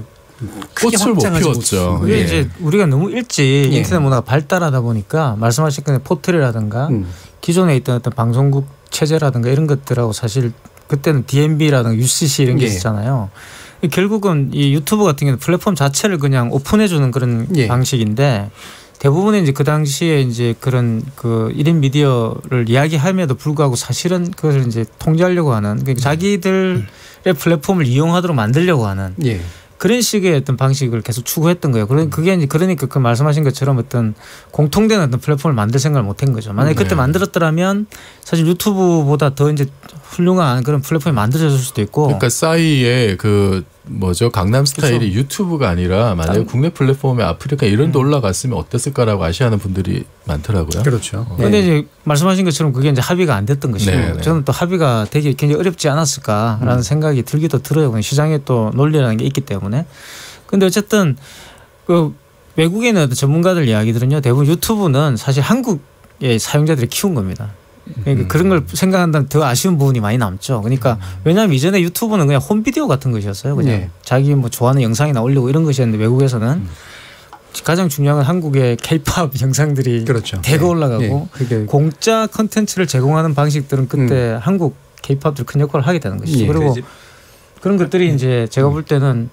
Speaker 7: 꽃을 못 피웠죠.
Speaker 13: 그게 이제 우리가 너무 일찍 인터넷 문화가 발달하다 보니까 말씀하신 그 포털이라든가 기존에 있던 어떤 방송국 체제라든가 이런 것들하고 사실 그때는 DMB라든가 UCC 이런 게 있었잖아요. 결국은 이 유튜브 같은 경우는 플랫폼 자체를 그냥 오픈해주는 그런 방식인데 대부분의 이제 그 당시에 이제 그런 그 1인 미디어를 이야기함에도 불구하고 사실은 그것을 이제 통제하려고 하는 그러니까 자기들의 플랫폼을 이용하도록 만들려고 하는 그런 식의 어떤 방식을 계속 추구했던 거예요. 그게 이제 그러니까 그 말씀하신 것처럼 어떤 공통된 어떤 플랫폼을 만들 생각을 못한 거죠. 만약에 그때 만들었더라면 사실 유튜브보다 더 이제 훌륭한 그런 플랫폼이 만들어질 수도 있고.
Speaker 7: 그러니까 싸이의 강남 스타일이 유튜브가 아니라 만약에 국내 플랫폼에 아프리카 이런 데 올라갔으면 어땠을까라고 아시아는 분들이 많더라고요.
Speaker 3: 그렇죠.
Speaker 13: 그런데 이제 말씀하신 것처럼 그게 이제 합의가 안 됐던 것이고 저는 또 합의가 되게 굉장히 어렵지 않았을까라는 생각이 들기도 들어요. 시장에 또 논리라는 게 있기 때문에. 그런데 어쨌든 그 외국에 있는 전문가들 이야기들은요. 대부분 유튜브는 사실 한국의 사용자들이 키운 겁니다. 그러니까 그런 걸 생각한다면 더 아쉬운 부분이 많이 남죠. 그러니까 왜냐하면 이전에 유튜브는 그냥 홈비디오 같은 것이었어요. 그냥 자기 뭐 좋아하는 영상이나 올리고 이런 것이었는데 외국에서는 가장 중요한 건 한국의 K-팝 영상들이 대거 올라가고 공짜 컨텐츠를 제공하는 방식들은 그때 한국 K-팝들이 큰 역할을 하게 되는 것이죠. 그리고 그런 것들이 이제 제가 볼 때는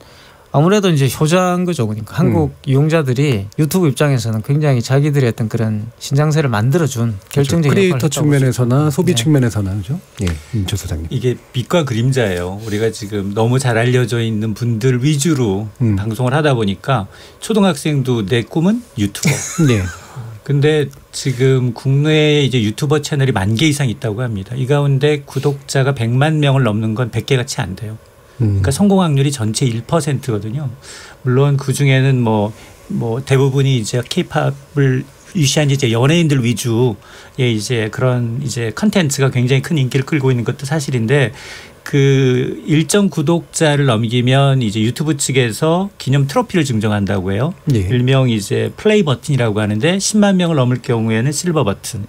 Speaker 13: 아무래도 이제 효자인 거죠. 그러니까 한국 이용자들이 유튜브 입장에서는 굉장히 자기들의 어떤 그런 신장세를 만들어준 결정적인
Speaker 3: 크리에이터 측면에서나 소비 측면에서나 그죠? 예, 임철 소장님.
Speaker 5: 이게 빛과 그림자예요. 우리가 지금 너무 잘 알려져 있는 분들 위주로 방송을 하다 보니까 초등학생도 내 꿈은 유튜버.
Speaker 3: 네.
Speaker 5: 근데 지금 국내에 이제 유튜버 채널이 10,000개 이상 있다고 합니다. 이 가운데 구독자가 100만 명을 넘는 건 100개가 채 안 돼요. 그러니까 성공 확률이 전체 1%거든요. 물론 그 중에는 뭐 대부분이 이제 K-팝을 유시한 이제 연예인들 위주의 이제 그런 이제 컨텐츠가 굉장히 큰 인기를 끌고 있는 것도 사실인데 그 일정 구독자를 넘기면 이제 유튜브 측에서 기념 트로피를 증정한다고 해요. 예. 일명 이제 플레이 버튼이라고 하는데 10만 명을 넘을 경우에는 실버 버튼,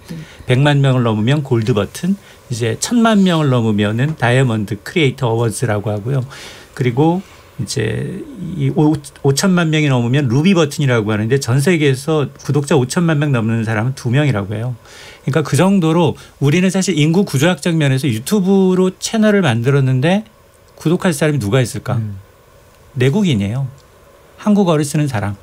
Speaker 5: 100만 명을 넘으면 골드 버튼, 이제 1000만 명을 넘으면은 다이아몬드 크리에이터 어워즈라고 하고요. 그리고 이제 이 5천만 명이 넘으면 루비 버튼이라고 하는데 전 세계에서 구독자 5천만 명 넘는 사람은 2명이라고 해요. 그러니까 그 정도로 우리는 사실 인구 구조학적 면에서 유튜브로 채널을 만들었는데 구독할 사람이 누가 있을까? 내국인이에요. 한국어를 쓰는 사람.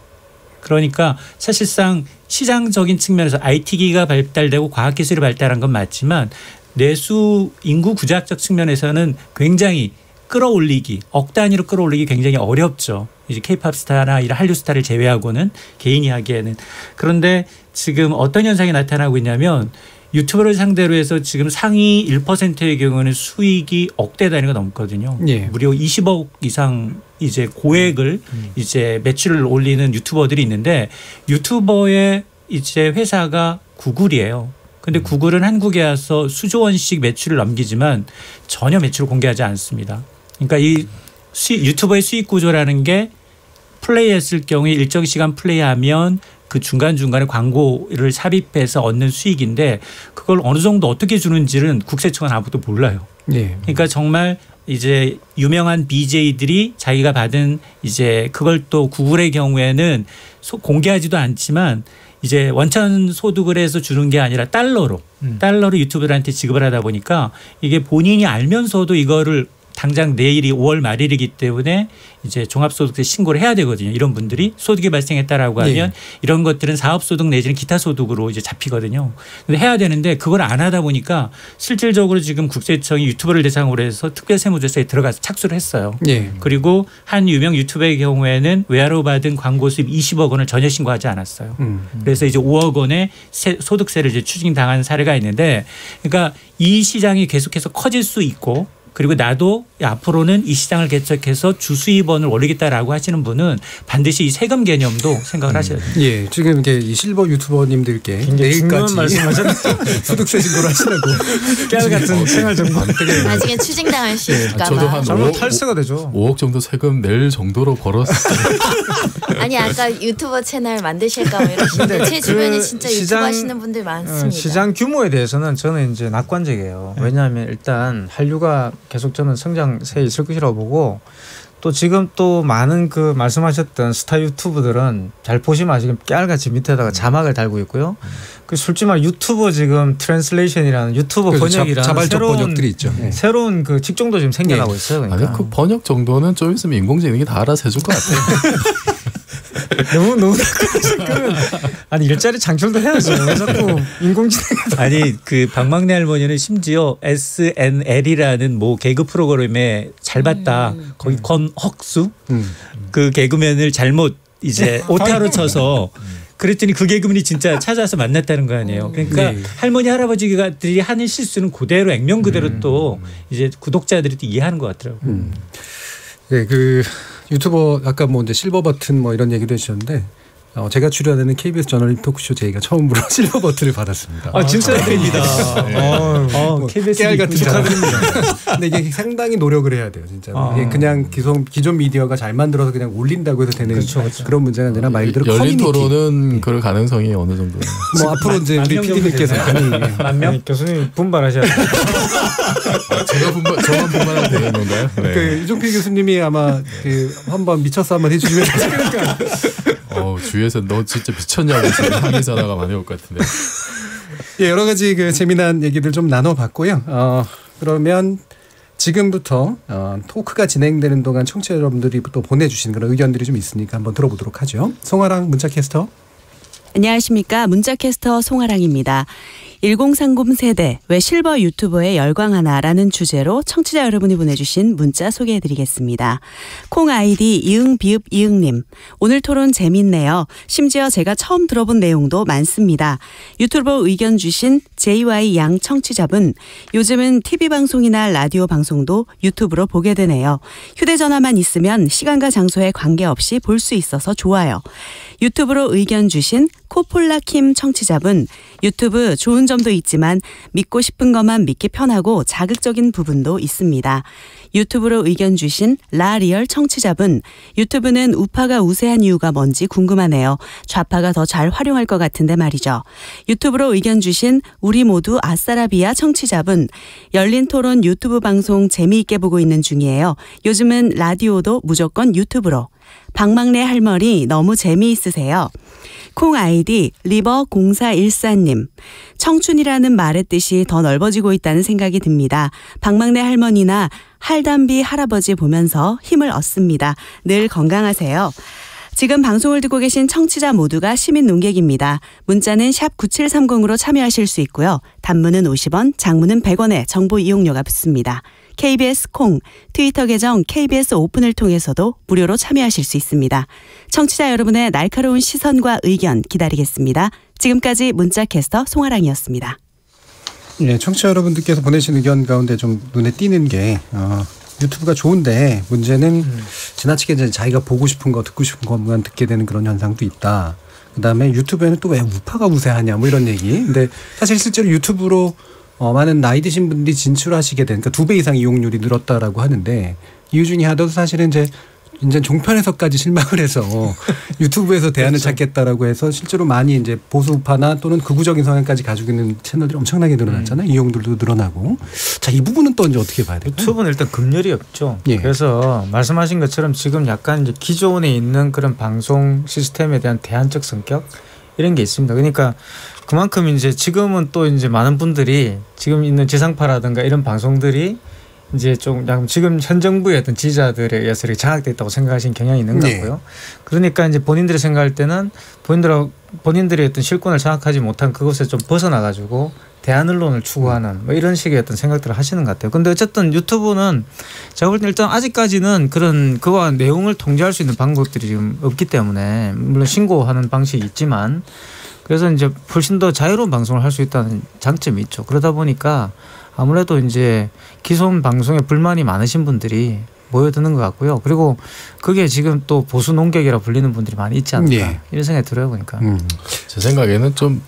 Speaker 5: 그러니까 사실상 시장적인 측면에서 IT기가 발달되고 과학기술이 발달한 건 맞지만 내수 인구 구조학적 측면에서는 굉장히 끌어올리기, 억 단위로 끌어올리기 굉장히 어렵죠. 이제 K-팝 스타나 이런 한류 스타를 제외하고는 개인이 하기에는. 그런데 지금 어떤 현상이 나타나고 있냐면 유튜버를 상대로 해서 지금 상위 1%의 경우는 수익이 억대 단위가 넘거든요. 예. 무려 20억 이상 이제 고액을 이제 매출을 올리는 유튜버들이 있는데 유튜버의 이제 회사가 구글이에요. 근데 구글은 한국에 와서 수조 원씩 매출을 넘기지만 전혀 매출을 공개하지 않습니다. 그러니까 이 유튜버의 수익 구조라는 게 플레이했을 경우에 일정 시간 플레이하면 그 중간중간에 광고를 삽입해서 얻는 수익인데 그걸 어느 정도 어떻게 주는지는 국세청은 아무도 몰라요. 네. 그러니까 정말 이제 유명한 BJ들이 자기가 받은 이제 그걸 또 구글의 경우에는 공개하지도 않지만 이제 원천 소득을 해서 주는 게 아니라 달러로 유튜버들한테 지급을 하다 보니까 이게 본인이 알면서도 이거를 당장 내일이 5월 말일이기 때문에 이제 종합소득세 신고를 해야 되거든요. 이런 분들이 소득이 발생했다라고 하면 네. 이런 것들은 사업소득 내지는 기타 소득으로 이제 잡히거든요. 근데 해야 되는데 그걸 안 하다 보니까 실질적으로 지금 국세청이 유튜버를 대상으로 해서 특별세무조사에 들어가서 착수를 했어요. 네. 그리고 한 유명 유튜버의 경우에는 외화로 받은 광고 수입 20억 원을 전혀 신고하지 않았어요. 그래서 이제 5억 원의 소득세를 이제 추징당한 사례가 있는데 그러니까 이 시장이 계속해서 커질 수 있고 그리고 나도 앞으로는 이 시장을 개척해서 주수입원을 올리겠다라고 하시는 분은 반드시 이 세금 개념도 생각을 하셔야 돼요.
Speaker 3: 예, 지금 이게 이 실버 유튜버님들께 내일까지 소득세 신고를 하시라고
Speaker 13: 깨알 같은 생활 정보.
Speaker 8: 나중에 추징당할 수 있을까
Speaker 7: 저도
Speaker 8: 봐.
Speaker 7: 한
Speaker 13: 탈세가 되죠.
Speaker 7: 5억 정도 세금 낼 정도로 걸었어요.
Speaker 8: 아니 아까 유튜버 채널 만드실까 뭐 이러시는데 제 주변에 진짜 유튜브 하시는 분들 많습니다.
Speaker 13: 시장 규모에 대해서는 저는 이제 낙관적이에요. 왜냐하면 일단 한류가 계속 저는 성장세에 있을 것이라고 보고 또 지금 또 많은 그 말씀하셨던 스타 유튜브들은 잘 보시면 지금 깨알같이 밑에다가 자막을 달고 있고요. 그 솔직히 말 유튜버 지금 트랜슬레이션이라는 유튜버 번역이라는
Speaker 3: 자발적 번역들이 있죠.
Speaker 13: 새로운 그 직종도 지금 생겨나고 있어요. 그러니까.
Speaker 7: 아니, 그 번역 정도는 좀 있으면 인공지능이 다 알아서 해줄 것 같아요.
Speaker 13: 너무 아니 일자리 창출도 해야죠. 왜 자꾸 인공지능
Speaker 5: 아니 그 박막내 할머니는 심지어 SNL이라는 뭐 개그 프로그램에 잘 봤다. 거기 권헉수 그 개그맨을 잘못 이제 오타로 쳐서 그랬더니 그 개그맨이 진짜 찾아서 만났다는 거 아니에요. 그러니까 할머니 할아버지들이 하는 실수는 그대로 액면 그대로 또 이제 구독자들이 또 이해하는 것 같더라고요.
Speaker 3: 네, 그 유튜버 아까 뭐 이제 실버 버튼 뭐 이런 얘기도 해주셨는데 제가 출연하는 KBS 저널리스트 토크쇼 제이가 처음으로 실버 버튼을 받았습니다.
Speaker 5: 아 진짜 됩니다.
Speaker 3: KBS 깨알 같은 축하드립니다. 근데 이게 상당히 노력을 해야 돼요, 진짜. 이게 그냥 기존 미디어가 잘 만들어서 그냥 올린다고 해서 되는 그런 문제가 아니라 말 그대로
Speaker 7: 열린
Speaker 3: 커뮤니티.
Speaker 7: 토론은 그럴 가능성이 어느 정도?
Speaker 3: 뭐 앞으로 이제 우리 PD님께서
Speaker 13: 만명 교수님 분발하셔야 돼요.
Speaker 7: 저만 분발하면 되는 건가요? 네.
Speaker 3: 그 이종필 교수님이 아마 그 한번 미쳤어 한번 해주시면 그러니까.
Speaker 7: 주위에서 너 진짜 미쳤냐고 항의 전화가 많이 올 것 같은데.
Speaker 3: 예, 여러 가지 그 재미난 얘기들 좀 나눠봤고요. 그러면 지금부터 토크가 진행되는 동안 청취자 여러분들이 또 보내주신 그런 의견들이 좀 있으니까 한번 들어보도록 하죠. 송아랑 문자캐스터.
Speaker 14: 안녕하십니까. 문자캐스터 송아랑입니다. 1030 세대 왜 실버 유튜버에 열광하나라는 주제로 청취자 여러분이 보내주신 문자 소개해드리겠습니다. 콩 아이디 이응비읍이응님. 오늘 토론 재밌네요. 심지어 제가 처음 들어본 내용도 많습니다. 유튜버 의견 주신 JY 양 청취자분. 요즘은 TV방송이나 라디오 방송도 유튜브로 보게 되네요. 휴대전화만 있으면 시간과 장소에 관계없이 볼 수 있어서 좋아요. 유튜브로 의견 주신 코폴라킴 청취자분. 유튜브 좋은 점도 있지만 믿고 싶은 것만 믿기 편하고 자극적인 부분도 있습니다. 유튜브로 의견 주신 라리얼 청취자분. 유튜브는 우파가 우세한 이유가 뭔지 궁금하네요. 좌파가 더 잘 활용할 것 같은데 말이죠. 유튜브로 의견 주신 우리 모두 아싸라비아 청취자분. 열린 토론 유튜브 방송 재미있게 보고 있는 중이에요. 요즘은 라디오도 무조건 유튜브로. 박막내 할머니 너무 재미있으세요. 콩 아이디 리버0414님. 청춘이라는 말의 뜻이 더 넓어지고 있다는 생각이 듭니다. 박막내 할머니나 할담비 할아버지 보면서 힘을 얻습니다. 늘 건강하세요. 지금 방송을 듣고 계신 청취자 모두가 시민 논객입니다. 문자는 샵 9730으로 참여하실 수 있고요. 단문은 50원, 장문은 100원의 정보 이용료가 붙습니다. KBS 콩, 트위터 계정 KBS 오픈을 통해서도 무료로 참여하실 수 있습니다. 청취자 여러분의 날카로운 시선과 의견 기다리겠습니다. 지금까지 문자캐스터 송아랑이었습니다.
Speaker 3: 예, 청취자 여러분들께서 보내신 의견 가운데 좀 눈에 띄는 게 유튜브가 좋은데 문제는 지나치게 이제 자기가 보고 싶은 거 듣고 싶은 것만 듣게 되는 그런 현상도 있다. 그다음에 유튜브에는 또 왜 우파가 우세하냐 뭐 이런 얘기. 근데 사실 실제로 유튜브로 많은 나이 드신 분들이 진출하시게 된, 그러니까 2배 이상 이용률이 늘었다라고 하는데 이유 중에 하나도 사실은 이제 종편에서까지 실망을 해서 유튜브에서 대안을 그렇죠. 찾겠다라고 해서 실제로 많이 이제 보수파나 또는 극우적인 성향까지 가지고 있는 채널들이 엄청나게 늘어났잖아요. 이용률도 늘어나고. 자, 이 부분은 또 이제 어떻게 봐야 될까요?
Speaker 13: 유튜브는 일단 금열이 없죠.
Speaker 3: 예.
Speaker 13: 그래서 말씀하신 것처럼 지금 약간 이제 기존에 있는 그런 방송 시스템에 대한 대안적 성격 이런 게 있습니다. 그러니까 그만큼 이제 지금은 또 이제 많은 분들이 지금 있는 지상파라든가 이런 방송들이 이제 좀 약간 지금 현 정부의 어떤 지지자들에 의해서 이렇게 장악돼 있다고 생각하시는 경향이 있는 것 같고요. 네. 그러니까 이제 본인들이 생각할 때는 본인들의 어떤 실권을 장악하지 못한 그것에 좀 벗어나 가지고 대안 언론을 추구하는 뭐 이런 식의 어떤 생각들을 하시는 것 같아요. 근데 어쨌든 유튜브는 제가 볼 때 일단 아직까지는 그런 그와 내용을 통제할 수 있는 방법들이 지금 없기 때문에 물론 신고하는 방식이 있지만 그래서 이제 훨씬 더 자유로운 방송을 할 수 있다는 장점이 있죠. 그러다 보니까 아무래도 이제 기존 방송에 불만이 많으신 분들이 모여드는 것 같고요. 그리고 그게 지금 또 보수 논객이라 불리는 분들이 많이 있지 않을까 네. 이런 생각이 들어요. 보니까
Speaker 7: 제 생각에는 좀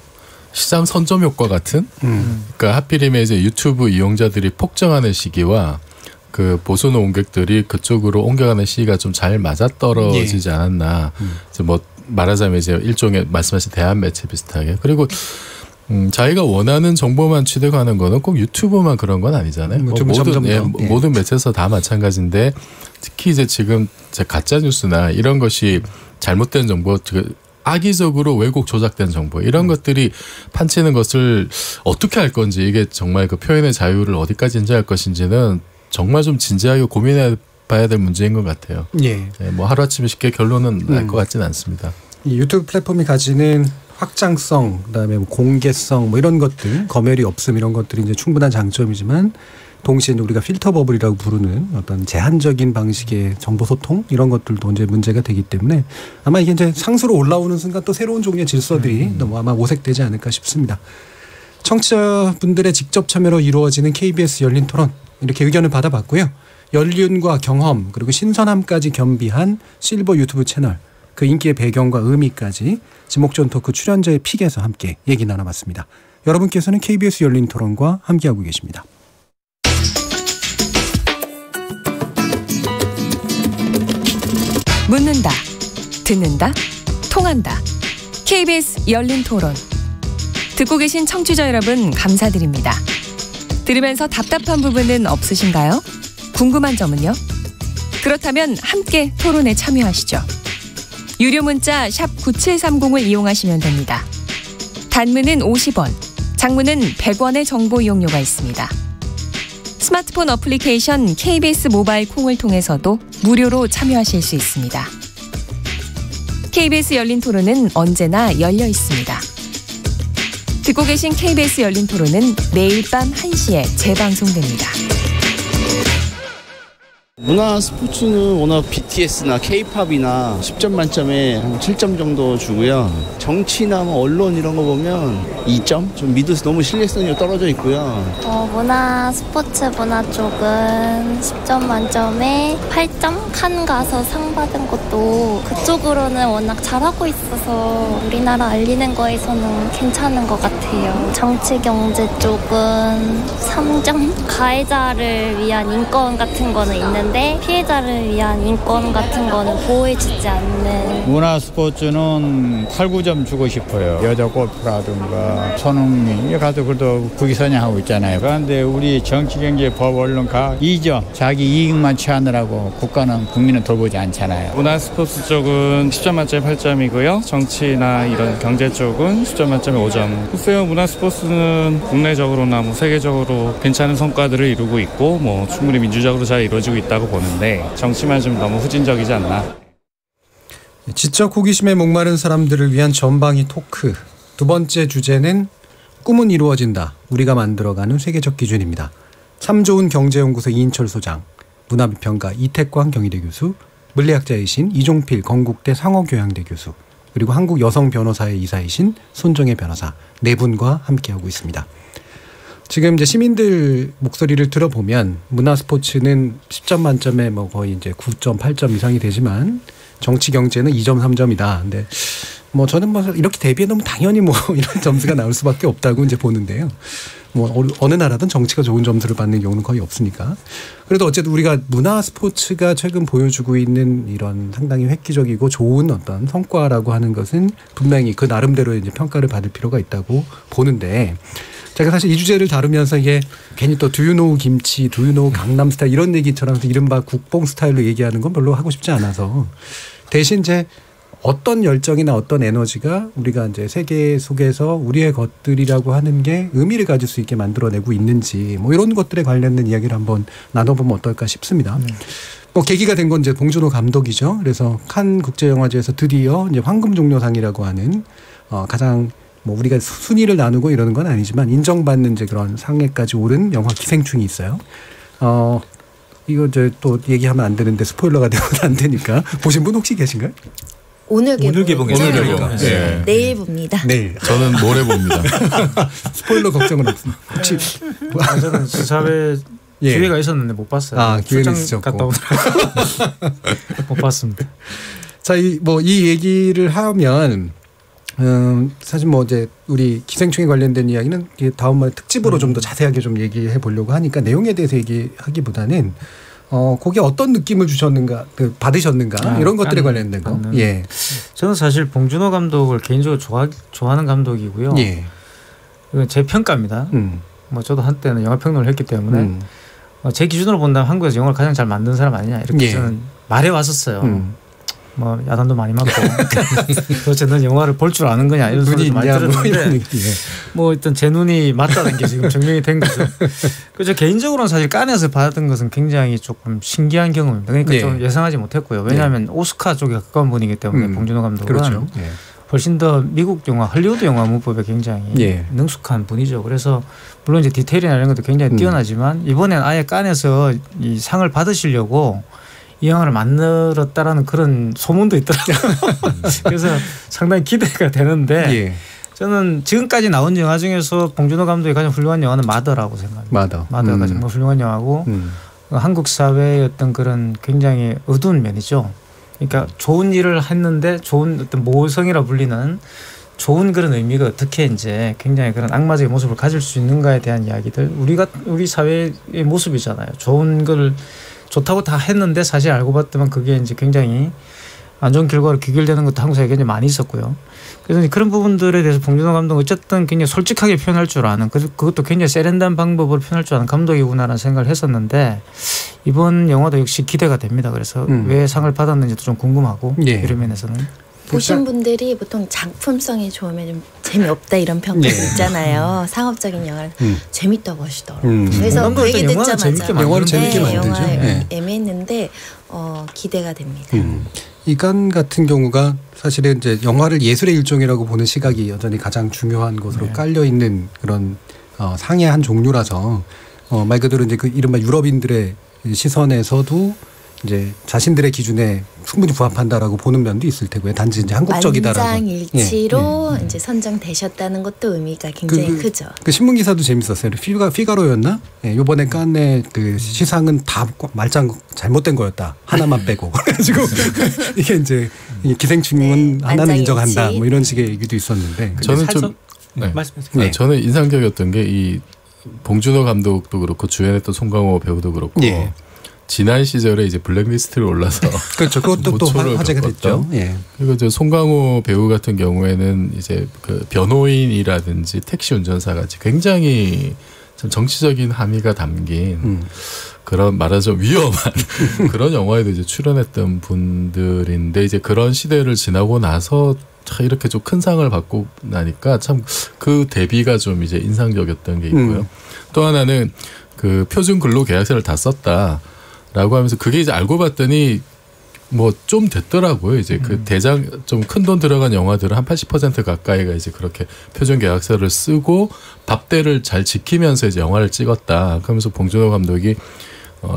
Speaker 7: 시장 선점 효과 같은 그러니까 하필이면 이제 유튜브 이용자들이 폭증하는 시기와 그 보수 논객들이 그쪽으로 옮겨가는 시기가 좀 잘 맞아떨어지지 않았나. 이제 뭐 말하자면 이제 일종의 말씀하신 대한 매체 비슷하게. 그리고 자기가 원하는 정보만 취득하는 거는 꼭 유튜브만 그런 건 아니잖아요. 모든 매체에서 다 마찬가지인데 특히 이제 지금 가짜 뉴스나 이런 것이 잘못된 정보, 악의적으로 왜곡 조작된 정보 이런 것들이 판치는 것을 어떻게 할 건지 이게 정말 그 표현의 자유를 어디까지 인정할 것인지는 정말 좀 진지하게 고민해 봐야 될 문제인 것 같아요. 예. 네, 뭐 하루아침에 쉽게 결론은 날 것 같지는 않습니다. 이
Speaker 3: 유튜브 플랫폼이 가지는 확장성, 그다음에 공개성 뭐 이런 것들, 검열이 없음 이런 것들이 이제 충분한 장점이지만 동시에 우리가 필터 버블이라고 부르는 어떤 제한적인 방식의 정보 소통 이런 것들도 이제 문제가 되기 때문에 아마 이게 이제 상수로 올라오는 순간 또 새로운 종류의 질서들이 너무 아마 모색되지 않을까 싶습니다. 청취자분들의 직접 참여로 이루어지는 KBS 열린 토론 이렇게 의견을 받아봤고요. 연륜과 경험 그리고 신선함까지 겸비한 실버 유튜브 채널 그 인기의 배경과 의미까지 지목전 토크 출연자의 픽에서 함께 얘기 나눠봤습니다. 여러분께서는 KBS 열린 토론과 함께하고 계십니다.
Speaker 4: 묻는다, 듣는다, 통한다. KBS 열린 토론. 듣고 계신 청취자 여러분 감사드립니다. 들으면서 답답한 부분은 없으신가요? 궁금한 점은요? 그렇다면 함께 토론에 참여하시죠. 유료 문자 샵 9730을 이용하시면 됩니다. 단문은 50원, 장문은 100원의 정보 이용료가 있습니다. 스마트폰 어플리케이션 KBS 모바일 콩을 통해서도 무료로 참여하실 수 있습니다. KBS 열린 토론은 언제나 열려 있습니다. 듣고 계신 KBS 열린 토론은 매일 밤 1시에 재방송됩니다.
Speaker 15: 문화 스포츠는 워낙 BTS나 K-팝이나 10점 만점에 한 7점 정도 주고요. 정치나 언론 이런 거 보면 2점? 좀 너무 신뢰성이 떨어져 있고요.
Speaker 16: 문화 스포츠 문화 쪽은 10점 만점에 8점? 칸 가서 상 받은 것도 그쪽으로는 워낙 잘하고 있어서 우리나라 알리는 거에서는 괜찮은 것 같아요. 정치 경제 쪽은 3점? 가해자를 위한 인권 같은 거는 있는데 피해자를 위한 인권 같은 거는 보호해주지 않는.
Speaker 17: 문화 스포츠는 8, 9점 주고 싶어요. 여자 골프라든가 손흥민 가도 그래도 국위선양하고 있잖아요. 그런데 우리 정치경제법 언론가 2점 자기 이익만 취하느라고 국가는 국민은 돌보지 않잖아요.
Speaker 11: 문화 스포츠 쪽은 10점 만점에 8점이고요. 정치나 이런 경제 쪽은 10점 만점에 5점. 글쎄요, 문화 스포츠는 국내적으로나 세계적으로 괜찮은 성과들을 이루고 있고 충분히 민주적으로 잘 이루어지고 있다고 보는데 정치만 좀 너무 후진적이지 않나.
Speaker 3: 지적 호기심에 목마른 사람들을 위한 전방위 토크. 두 번째 주제는 꿈은 이루어진다. 우리가 만들어가는 세계적 기준입니다. 참 좋은 경제연구소 이인철 소장, 문화비평가 이태광 경희대 교수, 물리학자이신 이종필 건국대 상어교양대 교수, 그리고 한국 여성 변호사의 이사이신 손정혜 변호사 네 분과 함께하고 있습니다. 지금 이제 시민들 목소리를 들어보면 문화 스포츠는 10점 만점에 거의 이제 9.8점 이상이 되지만 정치 경제는 2점 3점이다. 근데 저는 이렇게 대비해 놓으면 당연히 이런 점수가 나올 수밖에 없다고 이제 보는데요. 어느 나라든 정치가 좋은 점수를 받는 경우는 거의 없으니까. 그래도 어쨌든 우리가 문화 스포츠가 최근 보여주고 있는 이런 상당히 획기적이고 좋은 어떤 성과라고 하는 것은 분명히 그 나름대로 이제 평가를 받을 필요가 있다고 보는데, 제가 사실 이 주제를 다루면서 이게 괜히 또 두유노우 김치, 두유노우 강남 스타일 이런 얘기처럼 이른바 국뽕 스타일로 얘기하는 건 별로 하고 싶지 않아서, 대신 이제 어떤 열정이나 어떤 에너지가 우리가 이제 세계 속에서 우리의 것들이라고 하는 게 의미를 가질 수 있게 만들어내고 있는지 이런 것들에 관련된 이야기를 한번 나눠보면 어떨까 싶습니다. 계기가 된 건 이제 봉준호 감독이죠. 그래서 칸 국제영화제에서 드디어 이제 황금종려상이라고 하는 가장 우리가 순위를 나누고 이러는 건 아니지만 인정받는 이제 그런 상에까지 오른 영화 기생충이 있어요. 이거 이제 또 얘기하면 안 되는데 스포일러가 되면 안 되니까 보신 분 혹시 계신가요?
Speaker 8: 오늘
Speaker 7: 개봉했어요.
Speaker 8: 네. 내일 봅니다.
Speaker 3: 네.
Speaker 7: 저는 모레 봅니다.
Speaker 3: 스포일러 걱정은 없습니다. 혹시
Speaker 13: 저는 시사회 기회가 있었는데 못 봤어요.
Speaker 3: 기회는 있었고
Speaker 13: 갔다 오더라고요. 못 봤습니다.
Speaker 3: 자, 이 얘기를 하면 사실 이제 우리 기생충에 관련된 이야기는 다음번에 특집으로 좀 더 자세하게 좀 얘기해 보려고 하니까 내용에 대해서 얘기하기보다는 거기에 어떤 느낌을 주셨는가, 받으셨는가 이런 것들에 관련된 거. 예.
Speaker 13: 저는 사실 봉준호 감독을 개인적으로 좋아하는 감독이고요.
Speaker 3: 예.
Speaker 13: 이건 제 평가입니다. 저도 한때는 영화 평론을 했기 때문에 제 기준으로 본다면 한국에서 영화를 가장 잘 만든 사람 아니냐 이렇게 저는 말해 왔었어요. 야단도 많이 맞고 도대체 넌 영화를 볼 줄 아는 거냐 이런 소리 많이 들었는데 일단 제 눈이 맞다는 게 지금 증명이 된 거죠. 그래서 개인적으로는 사실 칸에서 받았던 것은 굉장히 조금 신기한 경험입니다. 그러니까 좀 예상하지 못했고요. 왜냐하면 오스카 쪽에 가까운 분이기 때문에 봉준호 감독은
Speaker 3: 그렇죠.
Speaker 13: 훨씬 더 미국 영화, 할리우드 영화 문법에 굉장히 능숙한 분이죠. 그래서 물론 이제 디테일이나 이런 것도 굉장히 뛰어나지만 이번엔 아예 칸에서 이 상을 받으시려고 이 영화를 만들었다라는 그런 소문도 있더라고요. 그래서 상당히 기대가 되는데 저는 지금까지 나온 영화 중에서 봉준호 감독이 가장 훌륭한 영화는 마더라고 생각합니다. 마더가 정말 훌륭한 영화고 한국 사회의 어떤 그런 굉장히 어두운 면이죠. 그러니까 좋은 일을 했는데 좋은 어떤 모성이라 불리는 좋은 그런 의미가 어떻게 이제 굉장히 그런 악마적인 모습을 가질 수 있는가에 대한 이야기들, 우리 사회의 모습이잖아요. 좋은 걸 좋다고 다 했는데 사실 알고 봤더만 그게 이제 굉장히 안 좋은 결과로 귀결되는 것도 한국 사회에 굉장히 많이 있었고요. 그래서 그런 부분들에 대해서 봉준호 감독은 어쨌든 굉장히 솔직하게 표현할 줄 아는, 그것도 굉장히 세련된 방법으로 표현할 줄 아는 감독이구나라는 생각을 했었는데 이번 영화도 역시 기대가 됩니다. 그래서 왜 상을 받았는지도 좀 궁금하고 이런 면에서는.
Speaker 8: 보신 분들이 보통 작품성이 좋으면 좀 재미없다 이런 평가 있잖아요. 상업적인 영화를 재밌다고 하시더라고요. 그래서 그 얘기 듣자마자
Speaker 3: 영화를 재밌게 만들죠.
Speaker 8: 애매했는데 기대가 됩니다.
Speaker 3: 이간 같은 경우가 사실은 이제 영화를 예술의 일종이라고 보는 시각이 여전히 가장 중요한 것으로 깔려 있는 그런 상의 한 종류라서 말 그대로 이제 그 이른바 유럽인들의 시선에서도 이제 자신들의 기준에 충분히 부합한다라고 보는 면도 있을 테고요. 단지 이제 한국적이다라고.
Speaker 8: 만장일치로 이제 선정되셨다는 것도 의미가 굉장히 크죠.
Speaker 3: 그 신문 기사도 재밌었어요. 피가로였나? 이번에 깐의 그 시상은 다 말짱 잘못된 거였다. 하나만 빼고. 그래가지고 이게 이제 기생충은 하나는 인정한다. 뭐 이런 식의 얘기도 있었는데.
Speaker 7: 저는 좀 말씀하세요. 저는 인상적이었던 게 이 봉준호 감독도 그렇고 주연했던 송강호 배우도 그렇고. 지난 시절에 이제 블랙리스트를 올라서
Speaker 3: 그렇죠. 그것도 또 화제가 됐죠.
Speaker 7: 그리고 저 송강호 배우 같은 경우에는 이제 그 변호인이라든지 택시 운전사 같이 굉장히 좀 정치적인 함의가 담긴 그런 말하자면 위험한 그런 영화에도 이제 출연했던 분들인데 이제 그런 시대를 지나고 나서 이렇게 좀 큰 상을 받고 나니까 참 그 대비가 좀 이제 인상적이었던 게 있고요. 또 하나는 그 표준 근로 계약서를 다 썼다. 라고 하면서 그게 이제 알고 봤더니 뭐 좀 됐더라고요. 이제 그 대장 좀 큰 돈 들어간 영화들은 한 80% 가까이가 이제 그렇게 표준 계약서를 쓰고 밥대를 잘 지키면서 이제 영화를 찍었다. 그러면서 봉준호 감독이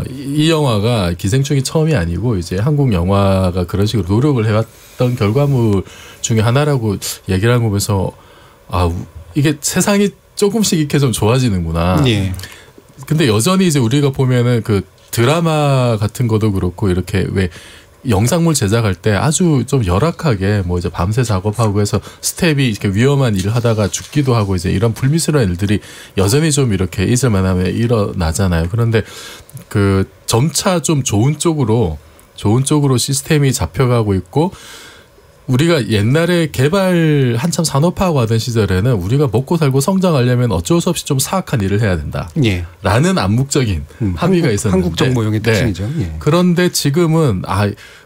Speaker 7: 이 영화가 기생충이 처음이 아니고 이제 한국 영화가 그런 식으로 노력을 해왔던 결과물 중에 하나라고 얘기를 한 거 보면서 이게 세상이 조금씩 이렇게 좀 좋아지는구나. 근데 여전히 이제 우리가 보면은 그 드라마 같은 것도 그렇고 이렇게 왜 영상물 제작할 때 아주 좀 열악하게 뭐 이제 밤새 작업하고 해서 스텝이 이렇게 위험한 일을 하다가 죽기도 하고 이제 이런 불미스러운 일들이 여전히 좀 이렇게 있을만 하면 일어나잖아요. 그런데 그 점차 좀 좋은 쪽으로 시스템이 잡혀가고 있고 우리가 옛날에 개발 한참 산업화하고 하던 시절에는 우리가 먹고 살고 성장하려면 어쩔 수 없이 좀 사악한 일을 해야 된다. 라는 암묵적인 합의가 있었는데.
Speaker 3: 한국적 모형의 특징이죠.
Speaker 7: 그런데 지금은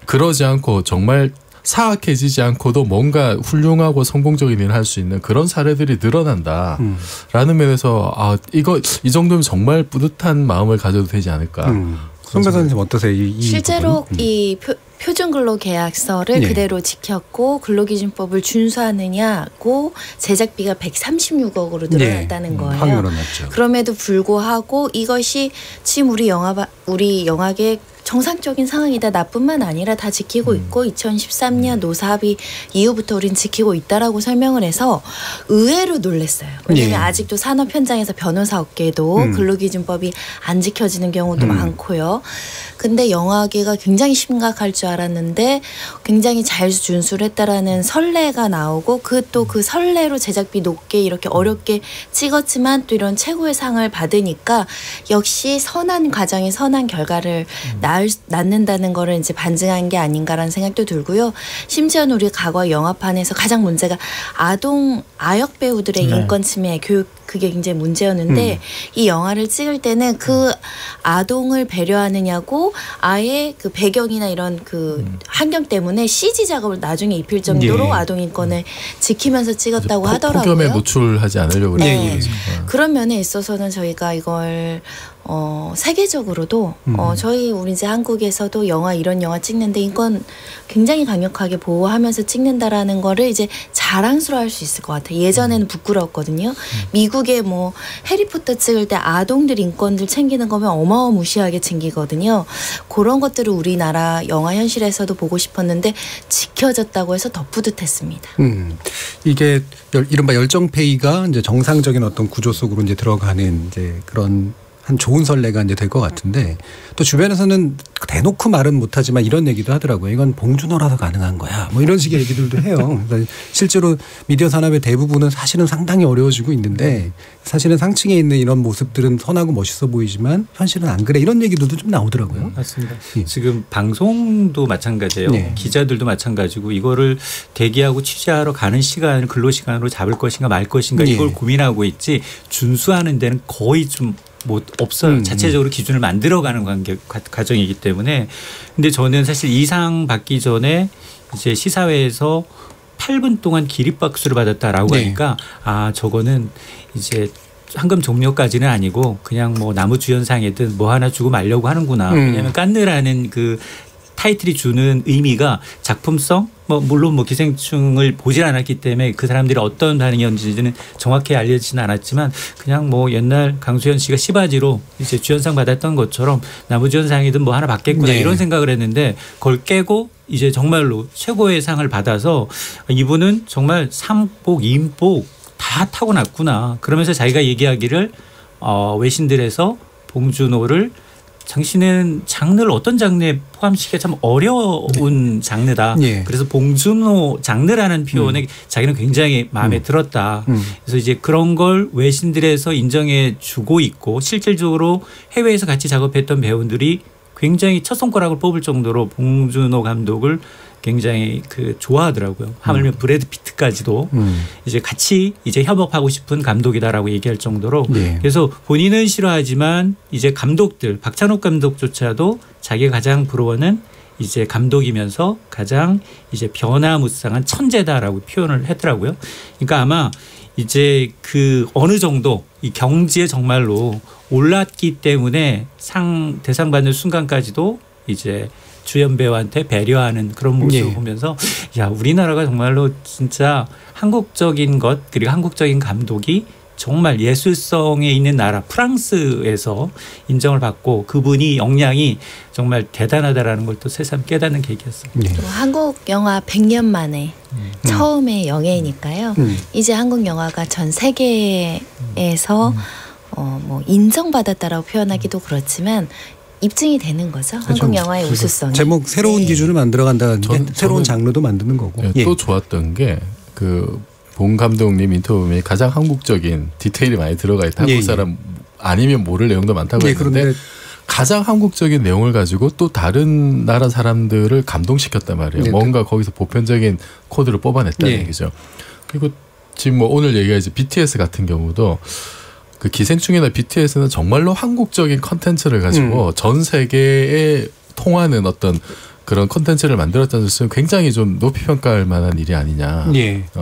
Speaker 7: 그러지 않고 정말 사악해지지 않고도 뭔가 훌륭하고 성공적인 일을 할 수 있는 그런 사례들이 늘어난다라는 면에서 이 정도면 정말 뿌듯한 마음을 가져도 되지 않을까.
Speaker 3: 손 변호사님 어떠세요?
Speaker 8: 실제로 이 표준 근로계약서를 그대로 지켰고 근로기준법을 준수하느냐고 제작비가 136억으로 늘어났다는 거예요.
Speaker 3: 확 늘어났죠.
Speaker 8: 그럼에도 불구하고 이것이 지금 우리 영화계 정상적인 상황이다. 나뿐만 아니라 다 지키고 있고 2013년 노사합의 이후부터 우린 지키고 있다라고 설명을 해서 의외로 놀랐어요. 왜냐하면 아직도 산업 현장에서 변호사 업계도 근로기준법이 안 지켜지는 경우도 많고요. 근데 영화계가 굉장히 심각할 줄 알았는데 굉장히 잘 준수를 했다라는 설레가 나오고 그 설레로 제작비 높게 이렇게 어렵게 찍었지만 또 이런 최고의 상을 받으니까 역시 선한 과정에 선한 결과를 낳는다는 거를 이제 반증한 게 아닌가라는 생각도 들고요. 심지어는 우리 과거 영화판에서 가장 문제가 아역 배우들의 인권 침해, 교육 그게 굉장히 문제였는데 이 영화를 찍을 때는 그 아동을 배려하느냐고 아예 그 배경이나 이런 그 환경 때문에 CG 작업을 나중에 입힐 정도로 아동 인권을 지키면서 찍었다고 하더라고요.
Speaker 7: 폭염에 노출하지 않으려고 그래요.
Speaker 8: 그런 면에 있어서는 저희가 이걸 세계적으로도 우리 이제 한국에서도 이런 영화 찍는데 인권 굉장히 강력하게 보호하면서 찍는다라는 거를 이제 자랑스러워할 수 있을 것 같아요. 예전에는 부끄러웠거든요. 미국에 뭐 해리포터 찍을 때 아동들 인권들 챙기는 거면 어마어마무시하게 챙기거든요. 그런 것들을 우리나라 영화 현실에서도 보고 싶었는데 지켜졌다고 해서 더 뿌듯했습니다.
Speaker 3: 이게 이른바 열정페이가 이제 정상적인 어떤 구조 속으로 이제 들어가는 이제 그런 한 좋은 선례가 이제 될 것 같은데 또 주변에서는 대놓고 말은 못하지만 이런 얘기도 하더라고요. 이건 봉준호라서 가능한 거야. 뭐 이런 식의 얘기들도 해요. 실제로 미디어 산업의 대부분은 사실은 상당히 어려워지고 있는데 사실은 상층에 있는 이런 모습들은 선하고 멋있어 보이지만 현실은 안 그래. 이런 얘기들도 좀 나오더라고요.
Speaker 5: 맞습니다. 지금 방송도 마찬가지예요. 기자들도 마찬가지고 이거를 대기하고 취재하러 가는 시간을 근로시간으로 잡을 것인가 말 것인가 이걸 고민하고 있지 준수하는 데는 거의 좀 없어요. 자체적으로 기준을 만들어가는 과정이기 때문에. 근데 저는 사실 이 상 받기 전에 이제 시사회에서 8분 동안 기립박수를 받았다라고 하니까 저거는 이제 황금 종려까지는 아니고 그냥 뭐 나무주연상이든 뭐 하나 주고 말려고 하는구나. 왜냐하면 깐느라는 그 타이틀이 주는 의미가 작품성, 물론 기생충을 보질 않았기 때문에 그 사람들이 어떤 반응이었는지는 정확히 알려지지는 않았지만 그냥 뭐 옛날 강수현 씨가 시바지로 이제 주연상 받았던 것처럼 나무주연상이든 뭐 하나 받겠구나 이런 생각을 했는데 그걸 깨고 이제 정말로 최고의 상을 받아서 이분은 정말 삼복, 인복 다 타고났구나. 그러면서 자기가 얘기하기를 외신들에서 봉준호를 당신은 장르를 어떤 장르에 포함시키기가 참 어려운 장르다. 그래서 봉준호 장르라는 표현에 자기는 굉장히 마음에 들었다. 그래서 이제 그런 걸 외신들에서 인정해 주고 있고 실질적으로 해외에서 같이 작업했던 배우들이 굉장히 첫 손가락을 뽑을 정도로 봉준호 감독을 굉장히 좋아하더라고요. 하물며 브래드 피트까지도 이제 같이 이제 협업하고 싶은 감독이다라고 얘기할 정도로 그래서 본인은 싫어하지만 이제 감독들 박찬욱 감독조차도 자기가 가장 부러워하는 이제 감독이면서 가장 이제 변화무쌍한 천재다라고 표현을 했더라고요. 그러니까 아마 이제 어느 정도 이 경지에 정말로 올랐기 때문에 대상 받는 순간까지도 이제 주연 배우한테 배려하는 그런 모습을 보면서 야 우리나라가 정말로 진짜 한국적인 것 그리고 한국적인 감독이 정말 예술성에 있는 나라 프랑스에서 인정을 받고 그분이 역량이 정말 대단하다라는 걸 또 새삼 깨닫는 계기였어요.
Speaker 8: 또 한국 영화 100년 만에 처음의 영예니까요. 이제 한국 영화가 전 세계에서 뭐 인정받았다라고 표현하기도 그렇지만 입증이 되는 거죠. 한국 영화의 우수성이.
Speaker 3: 제목 새로운 기준을 만들어간다는 게 새로운 장르도 만드는 거고.
Speaker 7: 또 좋았던 게 봉 감독님 인터뷰에 가장 한국적인 디테일이 많이 들어가 있다. 한국 사람 아니면 모를 내용도 많다고 했는데 가장 한국적인 내용을 가지고 또 다른 나라 사람들을 감동시켰단 말이에요. 뭔가 거기서 보편적인 코드를 뽑아냈다는 얘기죠. 그리고 지금 뭐 오늘 얘기하지 BTS 같은 경우도 그 기생충이나 BTS는 정말로 한국적인 컨텐츠를 가지고 전 세계에 통하는 어떤 그런 컨텐츠를 만들었다는 것은 굉장히 좀 높이 평가할 만한 일이 아니냐.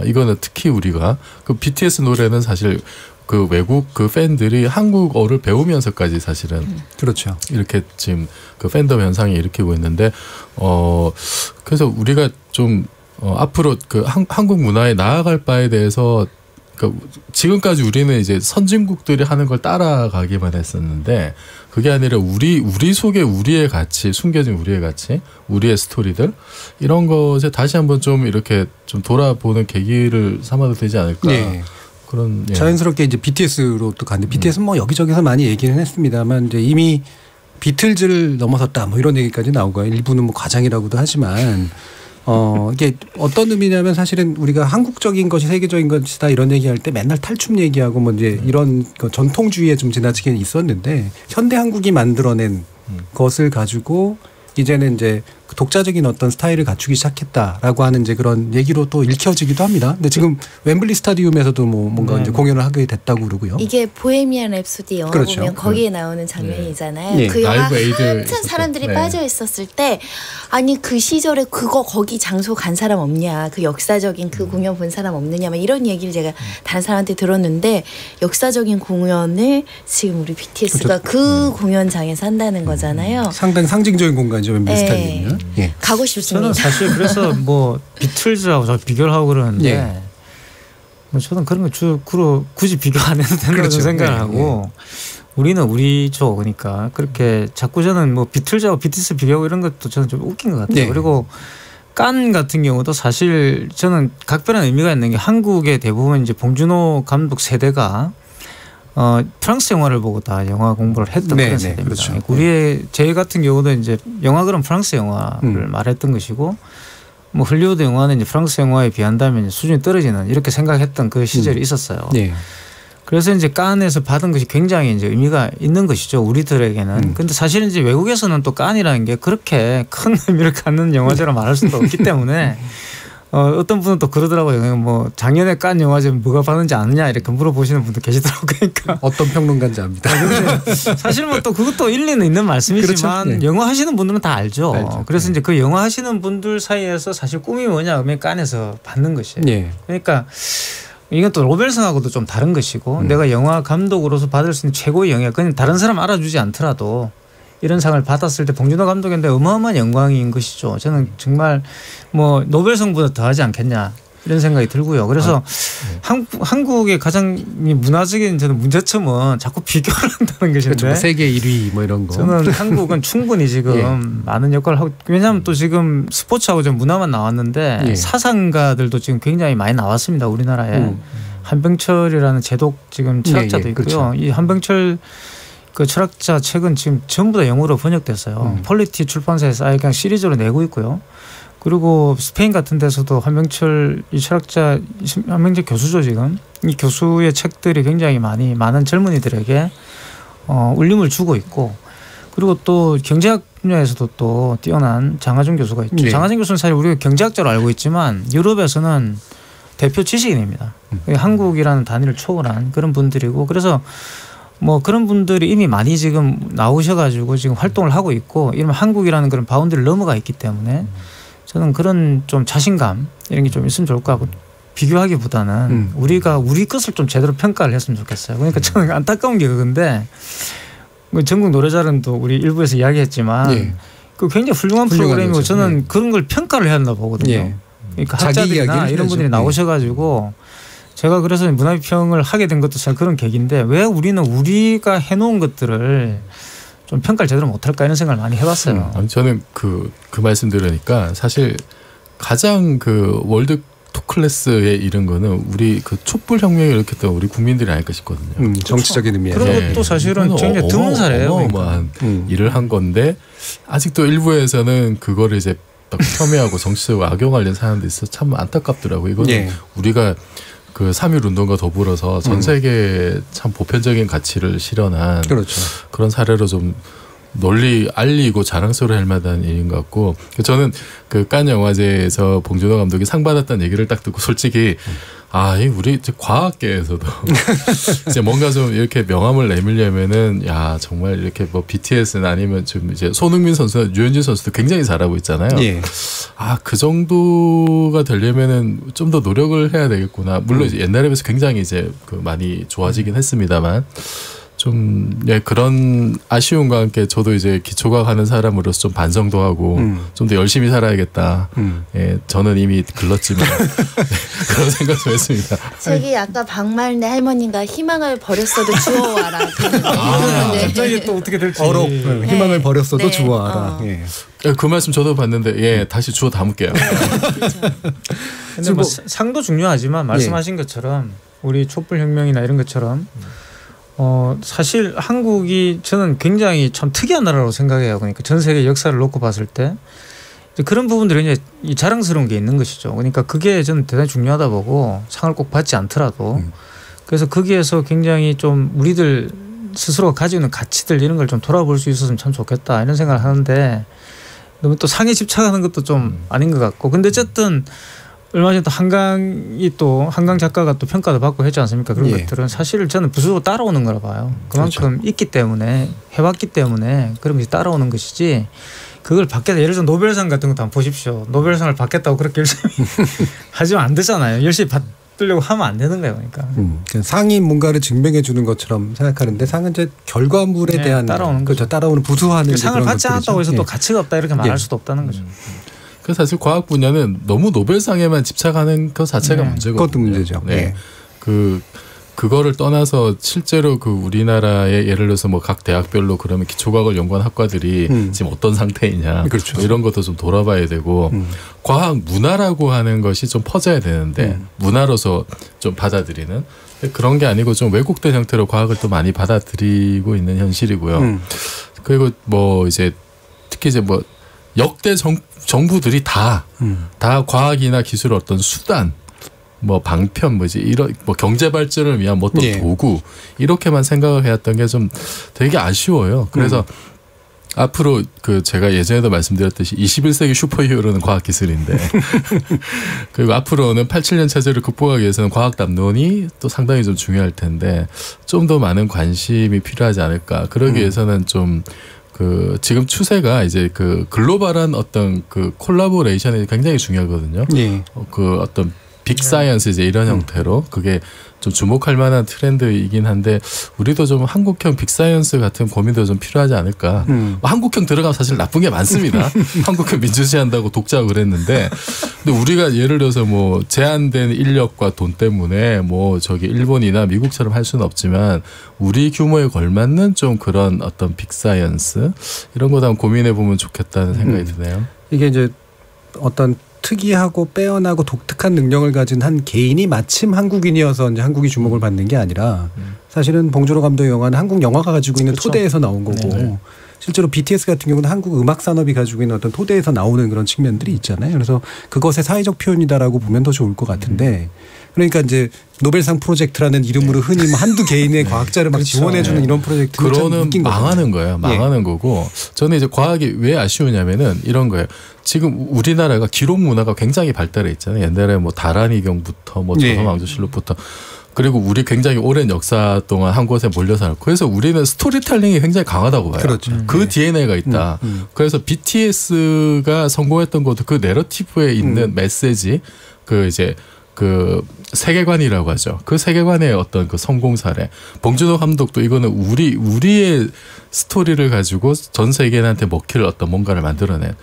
Speaker 7: 이거는 특히 우리가 그 BTS 노래는 사실 그 외국 그 팬들이 한국어를 배우면서까지 사실은
Speaker 3: 그렇죠.
Speaker 7: 이렇게 지금 그 팬덤 현상이 일으키고 있는데 그래서 우리가 좀 앞으로 그 한국 문화에 나아갈 바에 대해서 그러니까 지금까지 우리는 이제 선진국들이 하는 걸 따라가기만 했었는데 그게 아니라 우리 속에 우리의 가치, 숨겨진 우리의 가치, 우리의 스토리들 이런 것에 다시 한번 좀 이렇게 좀 돌아보는 계기를 삼아도 되지 않을까. 그런
Speaker 3: 자연스럽게 이제 BTS로 또 갔는데 BTS는 뭐 여기저기서 많이 얘기는 했습니다만 이제 이미 비틀즈를 넘어섰다 뭐 이런 얘기까지 나오고 일부는 뭐 과장이라고도 하지만 이게 어떤 의미냐면 사실은 우리가 한국적인 것이 세계적인 것이다 이런 얘기할 때 맨날 탈춤 얘기하고 뭐 이제 이런 전통주의에 좀 지나치게 있었는데 현대 한국이 만들어낸 것을 가지고 이제는 이제 독자적인 어떤 스타일을 갖추기 시작했다라고 하는 이제 그런 얘기로 또 읽혀지기도 합니다. 근데 지금 웸블리 스타디움에서도 뭐 뭔가 이제 공연을 하게 됐다고 그러고요.
Speaker 8: 이게 보헤미안 랩소디 영화 보면 거기에 나오는 장면이잖아요. 그 영화 한참 사람들이 빠져 있었을 때 아니 그 시절에 거기 장소 간 사람 없냐, 그 역사적인 그 공연 본 사람 없느냐, 막 이런 얘기를 제가 다른 사람한테 들었는데 역사적인 공연을 지금 우리 BTS가 그 공연장에서 한다는 거잖아요.
Speaker 3: 상당히 상징적인 공간이죠, 웸블리 스타디움은.
Speaker 8: 가고 싶습니다.
Speaker 13: 저는 사실 그래서 뭐 비틀즈하고 저 비교를 하고 그러는데 뭐 저는 그런 거 굳이 비교 안 해도 된다고 생각을 하고 우리는 우리죠. 그러니까 그렇게 자꾸 저는 뭐 비틀즈하고 BTS 비교하고 이런 것도 저는 좀 웃긴 것 같아요. 그리고 깐 같은 경우도 사실 저는 각별한 의미가 있는 게 한국의 대부분 이제 봉준호 감독 세대가 프랑스 영화를 보고 다 영화 공부를 했던 그런 세대입니다. 그렇죠. 제 같은 경우도 이제 영화그럼 프랑스 영화를 말했던 것이고 뭐 헐리우드 영화는 이제 프랑스 영화에 비한다면 수준이 떨어지는 이렇게 생각했던 그 시절이 있었어요. 그래서 이제 깐에서 받은 것이 굉장히 이제 의미가 있는 것이죠. 우리들에게는. 근데 사실은 이제 외국에서는 또 깐이라는 게 그렇게 큰 의미를 갖는 영화제로 말할 수도 없기 때문에 어떤 분은 또 그러더라고요. 뭐 작년에 깐 영화제 뭐가 받는지 아느냐 이렇게 물어보시는 분도 계시더라고요. 그러니까
Speaker 3: 어떤 평론가인지 압니다.
Speaker 13: 사실 뭐 또 그것도 일리는 있는 말씀이지만 그렇죠? 네. 영화 하시는 분들은 다 알죠. 그래서 네. 이제 그 영화 하시는 분들 사이에서 사실 꿈이 뭐냐 하면 깐에서 받는 것이에요. 네. 그러니까 이건 또 로벨상하고도 좀 다른 것이고 내가 영화 감독으로서 받을 수 있는 최고의 영예가 그냥 다른 사람 알아주지 않더라도 이런 상을 받았을 때 봉준호 감독인데 어마어마한 영광인 것이죠. 저는 정말 뭐 노벨상보다 더하지 않겠냐 이런 생각이 들고요. 그래서 한국의 가장 문화적인 저는 문제점은 자꾸 비교를 한다는 것인데
Speaker 3: 그렇죠. 세계 1위 뭐 이런 거.
Speaker 13: 저는 한국은 충분히 지금 많은 역할을 하고 왜냐하면 또 지금 스포츠하고 좀 문화만 나왔는데 사상가들도 지금 굉장히 많이 나왔습니다. 우리나라에. 한병철이라는 제독 지금 철학자도 있고요. 그렇죠. 이 한병철 그 철학자 책은 지금 전부 다 영어로 번역됐어요. 폴리티 출판사에서 아예 그냥 시리즈로 내고 있고요. 그리고 스페인 같은 데서도 한병철 이 철학자 한병철 교수죠 지금. 이 교수의 책들이 굉장히 많은 젊은이들에게 울림을 주고 있고 그리고 또 경제학 분야에서도 또 뛰어난 장하준 교수가 있죠. 네. 장하준 교수는 사실 우리가 경제학자로 알고 있지만 유럽에서는 대표 지식인입니다. 한국이라는 단위를 초월한 그런 분들이고 그래서 뭐 그런 분들이 이미 많이 지금 나오셔가지고 지금 활동을 하고 있고 이러면 한국이라는 그런 바운드를 넘어가 있기 때문에 저는 그런 좀 자신감 이런 게 좀 있으면 좋을 것 같고 비교하기보다는 우리가 우리 것을 좀 제대로 평가를 했으면 좋겠어요. 그러니까 저는 안타까운 게 그건데 전국 노래자랑도 우리 일부에서 이야기했지만 그 굉장히 훌륭한 프로그램이고 저는 그런 걸 평가를 해야 한다고 보거든요. 그러니까 학자들이나 이런 분들이 나오셔가지고 제가 그래서 문화비평을 하게 된 것도 참 그런 계기인데 왜 우리는 우리가 해놓은 것들을 좀 평가를 제대로 못할까 이런 생각을 많이 해봤어요.
Speaker 7: 저는 그 말씀 들으니까 사실 가장 그 월드 톱클래스에 이른 거는 우리 그 촛불혁명을 일으켰던 우리 국민들이 아닐까 싶거든요.
Speaker 3: 정치적인 의미에서.
Speaker 13: 그런 것도 사실은 굉장히 드문 사례예요.
Speaker 7: 어마어마한 일을 한 건데 아직도 일부에서는 그거를 이제 폄훼하고 정치적으로 악용하려는 사람도 있어 참 안타깝더라고요. 이거는 우리가 그 3.1 운동과 더불어서 전 세계에 참 보편적인 가치를 실현한 그런 사례로 좀 널리 알리고 자랑스러워할 만한 일인 것 같고 저는 그 칸 영화제에서 봉준호 감독이 상 받았다는 얘기를 딱 듣고 솔직히 우리 과학계에서도 이제 뭔가 좀 이렇게 명함을 내밀려면은 정말 이렇게 뭐 BTS는 아니면 좀 이제 손흥민 선수나 유현진 선수도 굉장히 잘하고 있잖아요. 그 정도가 되려면은 좀 더 노력을 해야 되겠구나. 물론 이제 옛날에 비해서 굉장히 이제 그 많이 좋아지긴 했습니다만. 좀 그런 아쉬움과 함께 저도 이제 기초과학 하는 사람으로서 좀 반성도 하고 좀 더 열심히 살아야겠다. 저는 이미 글렀지만 그런 생각 좀 했습니다.
Speaker 8: 저기 아까 박말내 할머니가 희망을 버렸어도 주워와라.
Speaker 13: 갑자기 또 어떻게 될지.
Speaker 3: 희망을 버렸어도 주워와라.
Speaker 7: 그 말씀 저도 봤는데 다시 주워 담을게요.
Speaker 13: 근데 뭐 상도 중요하지만 말씀하신 것처럼 우리 촛불혁명이나 이런 것처럼 사실 한국이 저는 굉장히 참 특이한 나라라고 생각해요. 그러니까 전 세계 역사를 놓고 봤을 때 그런 부분들이 이제 자랑스러운 게 있는 것이죠. 그러니까 그게 저는 대단히 중요하다 보고 상을 꼭 받지 않더라도 그래서 거기에서 굉장히 좀 우리들 스스로가 가지고 있는 가치들 이런 걸 좀 돌아볼 수 있었으면 참 좋겠다 이런 생각을 하는데 너무 또 상에 집착하는 것도 좀 아닌 것 같고 근데 어쨌든 얼마 전에 또 한강 작가가 또 평가도 받고 했지 않습니까? 그런 것들은 사실 저는 부수고 따라오는 거라 봐요. 그만큼 있기 때문에 해왔기 때문에 그런 것이 따라오는 것이지 그걸 받겠다. 예를 들어 노벨상 같은 것도 한번 보십시오. 노벨상을 받겠다고 그렇게 열심히 하지면 안 되잖아요. 열심히 받으려고 하면 안 되는 거예요. 그러니까.
Speaker 3: 상이 뭔가를 증명해 주는 것처럼 생각하는데 상은 이제 결과물에 대한 따라오는 부수하는
Speaker 13: 상을 받지 않았다고 해서 또 가치가 없다 이렇게 말할 수도 없다는 거죠.
Speaker 7: 사실 과학 분야는 너무 노벨상에만 집착하는 것 자체가 문제거든요.
Speaker 3: 그것도 문제죠.
Speaker 7: 그거를 떠나서 실제로 그 우리나라의 예를 들어서 뭐 각 대학별로 그러면 기초과학을 연구한 학과들이 지금 어떤 상태이냐 뭐 이런 것도 좀 돌아봐야 되고 과학 문화라고 하는 것이 좀 퍼져야 되는데 문화로서 좀 받아들이는 그런 게 아니고 좀 왜곡된 형태로 과학을 또 많이 받아들이고 있는 현실이고요. 그리고 뭐 이제 특히 이제 뭐 역대 정부들이 다 과학이나 기술의 어떤 수단, 뭐 방편, 뭐지 이런 뭐 경제 발전을 위한 뭐 또 도구 이렇게만 생각을 해왔던 게 좀 되게 아쉬워요. 그래서 앞으로 그 제가 예전에도 말씀드렸듯이 21세기 슈퍼히어로는 과학기술인데 그리고 앞으로는 87년 체제를 극복하기 위해서는 과학 담론이 또 상당히 좀 중요할 텐데 좀 더 많은 관심이 필요하지 않을까. 그러기 위해서는 좀 그 지금 추세가 이제 그 글로벌한 어떤 그 콜라보레이션이 굉장히 중요하거든요.
Speaker 3: 예.
Speaker 7: 그 어떤 빅사이언스 이제 이런 형태로 그게 좀 주목할 만한 트렌드이긴 한데 우리도 좀 한국형 빅사이언스 같은 고민도 좀 필요하지 않을까. 한국형 들어가면 사실 나쁜 게 많습니다. 한국형 민주시한다고 독자고 그랬는데 근데 우리가 예를 들어서 뭐 제한된 인력과 돈 때문에 뭐 저기 일본이나 미국처럼 할 수는 없지만 우리 규모에 걸맞는 좀 그런 어떤 빅사이언스 이런 거도 한번 고민해 보면 좋겠다는 생각이 드네요.
Speaker 3: 이게 이제 어떤 특이하고 빼어나고 독특한 능력을 가진 한 개인이 마침 한국인이어서 이제 한국이 주목을 받는 게 아니라 사실은 봉준호 감독의 영화는 한국 영화가 가지고 있는 그렇죠. 토대에서 나온 거고 네네. 실제로 BTS 같은 경우는 한국 음악 산업이 가지고 있는 어떤 토대에서 나오는 그런 측면들이 있잖아요. 그래서 그것의 사회적 표현이다라고 보면 더 좋을 것 같은데 그러니까 이제 노벨상 프로젝트라는 이름으로 흔히 뭐 한두 개인의 과학자를 막
Speaker 7: 그렇죠.
Speaker 3: 지원해주는 이런 프로젝트는
Speaker 7: 그러는 망하는 거예요. 망하는 거고 저는 이제 과학이 왜 아쉬우냐면은 이런 거예요. 지금 우리나라가 기록 문화가 굉장히 발달해 있잖아요. 옛날에 뭐 다란이경부터 뭐 조선왕조실록부터 그리고 우리 굉장히 오랜 역사 동안 한 곳에 몰려 살고 그래서 우리는 스토리텔링이 굉장히 강하다고 봐요.
Speaker 3: 그렇죠.
Speaker 7: 그 DNA가 있다. 그래서 BTS가 성공했던 것도 그 내러티브에 있는 메시지 그 이제 그 세계관이라고 하죠. 그 세계관의 어떤 그 성공 사례. 봉준호 감독도 이거는 우리의 스토리를 가지고 전 세계인한테 먹힐 어떤 뭔가를 만들어낸.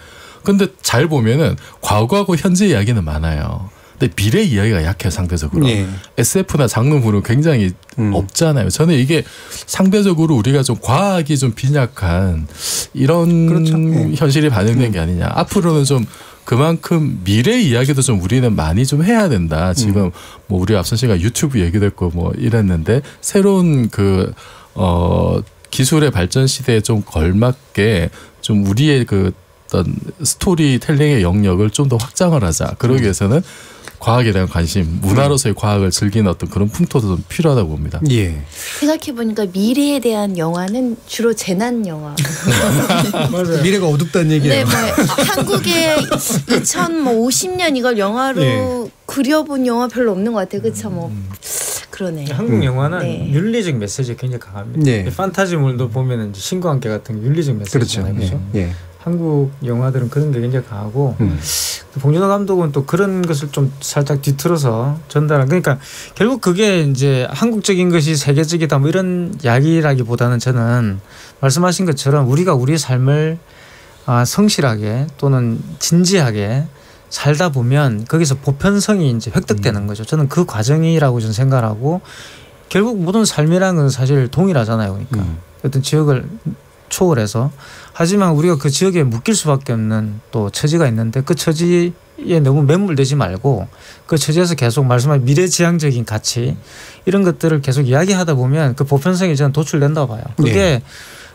Speaker 7: 근데 잘 보면은 과거하고 현재 이야기는 많아요. 근데 미래 이야기가 약해요, 상대적으로. 네. SF나 장르물은 굉장히 없잖아요. 저는 이게 상대적으로 우리가 좀 과학이 좀 빈약한 이런 그렇죠. 현실이 반영된 게 아니냐. 앞으로는 좀 그만큼 미래 이야기도 좀 우리는 많이 좀 해야 된다. 지금 뭐 우리 앞선 시간 유튜브 얘기도 했고 뭐 이랬는데 새로운 그 기술의 발전 시대에 좀 걸맞게 좀 우리의 그 어떤 스토리텔링의 영역을 좀 더 확장을 하자. 그러기 위해서는 과학에 대한 관심, 문화로서의 과학을 즐기는 어떤 그런 풍토도 좀 필요하다고 봅니다.
Speaker 3: 예.
Speaker 8: 생각해보니까 미래에 대한 영화는 주로 재난 영화.
Speaker 3: 맞아요. 미래가 어둡다는 얘기예요.
Speaker 8: 네, 뭐 한국의 2050년 이걸 영화로 예. 그려본 영화 별로 없는 것 같아요. 그렇죠, 뭐 그러네.
Speaker 13: 한국 영화는 네. 윤리적 메시지가 굉장히 강합니다. 네. 판타지물도 보면은 신과 함께 같은 윤리적 메시지잖아요, 그렇죠? 예. 예. 한국 영화들은 그런 게 굉장히 강하고 봉준호 감독은 또 그런 것을 좀 살짝 뒤틀어서 전달한 그러니까 결국 그게 이제 한국적인 것이 세계적이다 뭐 이런 이야기라기보다는 저는 말씀하신 것처럼 우리가 우리의 삶을 성실하게 또는 진지하게 살다 보면 거기서 보편성이 이제 획득되는 거죠. 저는 그 과정이라고 저는 생각하고 결국 모든 삶이라는 건 사실 동일하잖아요. 그러니까 어떤 지역을 초월해서 하지만 우리가 그 지역에 묶일 수밖에 없는 또 처지가 있는데 그 처지에 너무 매몰되지 말고 그 처지에서 계속 말씀하신 미래지향적인 가치 이런 것들을 계속 이야기하다 보면 그 보편성이 저는 도출된다고 봐요. 그게 네.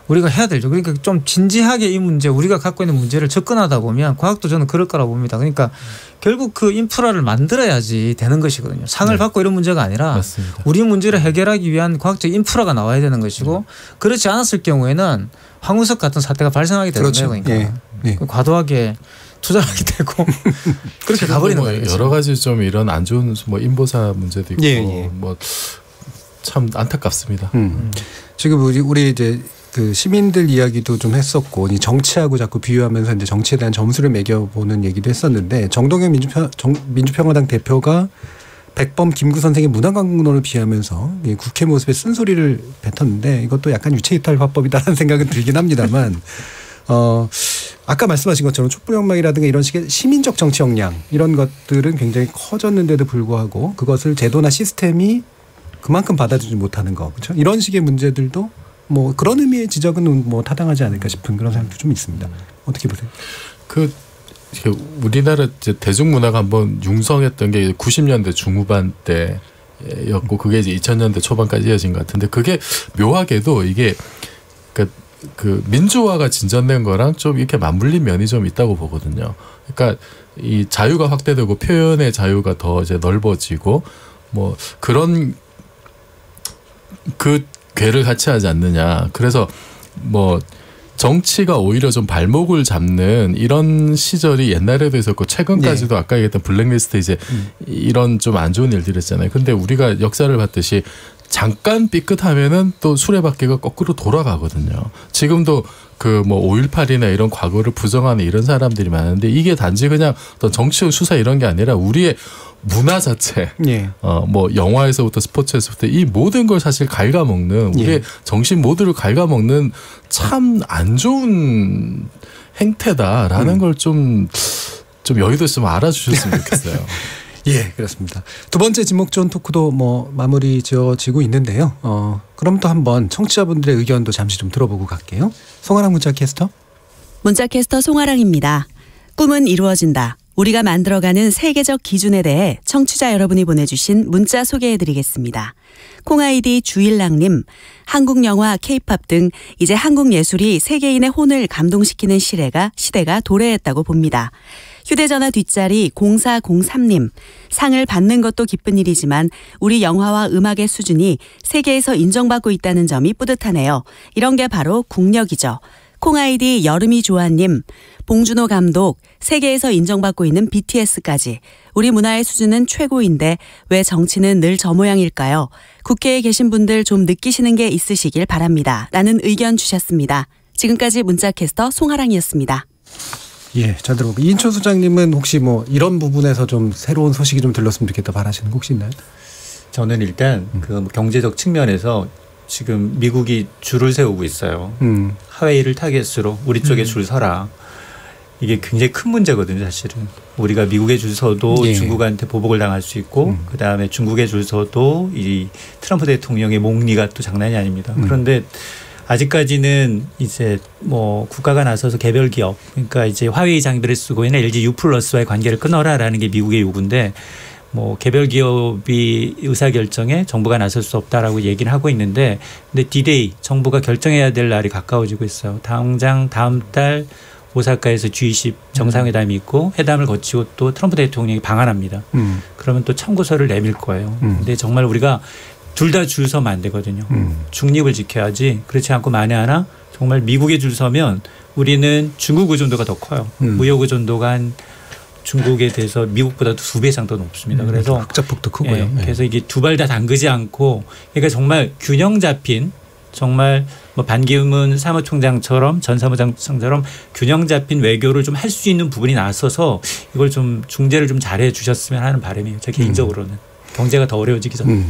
Speaker 13: 우리가 해야 되죠. 그러니까 좀 진지하게 이 문제 우리가 갖고 있는 문제를 접근하다 보면 과학도 저는 그럴 거라고 봅니다. 그러니까 결국 그 인프라를 만들어야지 되는 것이거든요. 상을 네. 받고 이런 문제가 아니라 맞습니다. 우리 문제를 해결하기 위한 과학적 인프라가 나와야 되는 것이고 그렇지 않았을 경우에는 황우석 같은 사태가 발생하게 되는 그렇죠. 거예요. 그러니까 네. 과도하게 투자하게 되고 그렇게 가버리는
Speaker 7: 뭐
Speaker 8: 거예요.
Speaker 7: 여러 가지 좀 이런 안 좋은 뭐 인보사 문제도 있고 뭐 참 안타깝습니다.
Speaker 3: 지금 우리 이제 그 시민들 이야기도 좀 했었고 정치하고 자꾸 비유하면서 이제 정치에 대한 점수를 매겨보는 얘기도 했었는데 정동영 민주평화당 대표가 백범 김구 선생의 문화광론을 비하면서 국회 모습에 쓴소리를 뱉었는데 이것도 약간 유체이탈 화법이다라는 생각은 들긴 합니다만 아까 말씀하신 것처럼 촛불혁명이라든가 이런 식의 시민적 정치 역량 이런 것들은 굉장히 커졌는데도 불구하고 그것을 제도나 시스템이 그만큼 받아주지 못하는 거 그렇죠? 이런 식의 문제들도 뭐 그런 의미의 지적은 뭐 타당하지 않을까 싶은 그런 생각도 좀 있습니다. 어떻게 보세요?
Speaker 7: 우리나라 이제 대중문화가 한번 융성했던 게 90년대 중후반 때였고 그게 이제 2000년대 초반까지 이어진 것 같은데 그게 묘하게도 이게 그 민주화가 진전된 거랑 좀 이렇게 맞물린 면이 좀 있다고 보거든요. 그러니까 이 자유가 확대되고 표현의 자유가 더 이제 넓어지고 뭐 그런 그 궤를 같이 하지 않느냐. 그래서 뭐 정치가 오히려 좀 발목을 잡는 이런 시절이 옛날에도 있었고 최근까지도 아까 얘기했던 블랙리스트 이제 이런 좀 안 좋은 일들이 있잖아요. 근데 우리가 역사를 봤듯이 잠깐 삐끗하면은 또 수레바퀴가 거꾸로 돌아가거든요. 지금도 그 뭐 5.18이나 이런 과거를 부정하는 이런 사람들이 많은데 이게 단지 그냥 어떤 정치 수사 이런 게 아니라 우리의 문화 자체, 뭐 영화에서부터 스포츠에서부터 이 모든 걸 사실 갉아먹는 우리의 정신 모두를 갉아먹는 참 안 좋은 행태다라는 걸 좀 여의도 좀 알아주셨으면 좋겠어요.
Speaker 3: 예, 그렇습니다. 두 번째 지목전 토크도 뭐 마무리 지어지고 있는데요. 그럼 또 한번 청취자분들의 의견도 잠시 좀 들어보고 갈게요. 송아랑 문자캐스터.
Speaker 14: 문자캐스터 송아랑입니다. 꿈은 이루어진다. 우리가 만들어가는 세계적 기준에 대해 청취자 여러분이 보내주신 문자 소개해드리겠습니다. 콩아이디 주일랑님, 한국 영화, K-팝 등 이제 한국 예술이 세계인의 혼을 감동시키는 시대가 도래했다고 봅니다. 휴대전화 뒷자리 0403님, 상을 받는 것도 기쁜 일이지만 우리 영화와 음악의 수준이 세계에서 인정받고 있다는 점이 뿌듯하네요. 이런 게 바로 국력이죠. 콩아이디 여름이 좋아님, 봉준호 감독, 세계에서 인정받고 있는 BTS까지 우리 문화의 수준은 최고인데 왜 정치는 늘 저 모양일까요? 국회에 계신 분들 좀 느끼시는 게 있으시길 바랍니다. 라는 의견 주셨습니다. 지금까지 문자캐스터 송아랑이었습니다.
Speaker 3: 예, 잘 들어보고 이인철 소장님은 혹시 뭐 이런 부분에서 좀 새로운 소식이 좀 들렸으면 좋겠다 바라시는 거 혹시 있나요?
Speaker 5: 저는 일단 그 경제적 측면에서 지금 미국이 줄을 세우고 있어요. 하웨이를 타겟으로 우리 쪽에 줄 서라. 이게 굉장히 큰 문제거든요, 사실은. 우리가 미국에 줄 서도 중국한테 보복을 당할 수 있고 그다음에 중국에 줄 서도 이 트럼프 대통령의 목리가 또 장난이 아닙니다. 그런데 아직까지는 이제 뭐 국가가 나서서 개별 기업, 그러니까 이제 화웨이 장비를 쓰고 있는 LG U+와의 관계를 끊어라라는 게 미국의 요구인데 뭐 개별 기업이 의사결정에 정부가 나설 수 없다라고 얘기를 하고 있는데 근데 D-Day 정부가 결정해야 될 날이 가까워지고 있어요. 당장 다음 달 오사카에서 G20 정상회담이 있고 회담을 거치고 또 트럼프 대통령이 방한합니다. 그러면 또 청구서를 내밀 거예요. 근데 정말 우리가 둘 다 줄 서면 안 되거든요. 중립을 지켜야지. 그렇지 않고 만에 하나 정말 미국에 줄 서면 우리는 중국 의존도가 더 커요. 무역 의존도가 한 중국에 대해서 미국보다도 2배 이상 더 높습니다. 그래서
Speaker 3: 흑자폭도 크고요.
Speaker 5: 예, 그래서 이게 두 발 다 담그지 않고 그러니까 정말 균형 잡힌 정말 뭐 반기문 사무총장처럼 전 사무장처럼 균형 잡힌 외교를 좀 할 수 있는 부분이 나서서 이걸 좀 중재를 좀 잘해 주셨으면 하는 바람이에요. 제 개인적으로는 경제가 더 어려워지기 전에.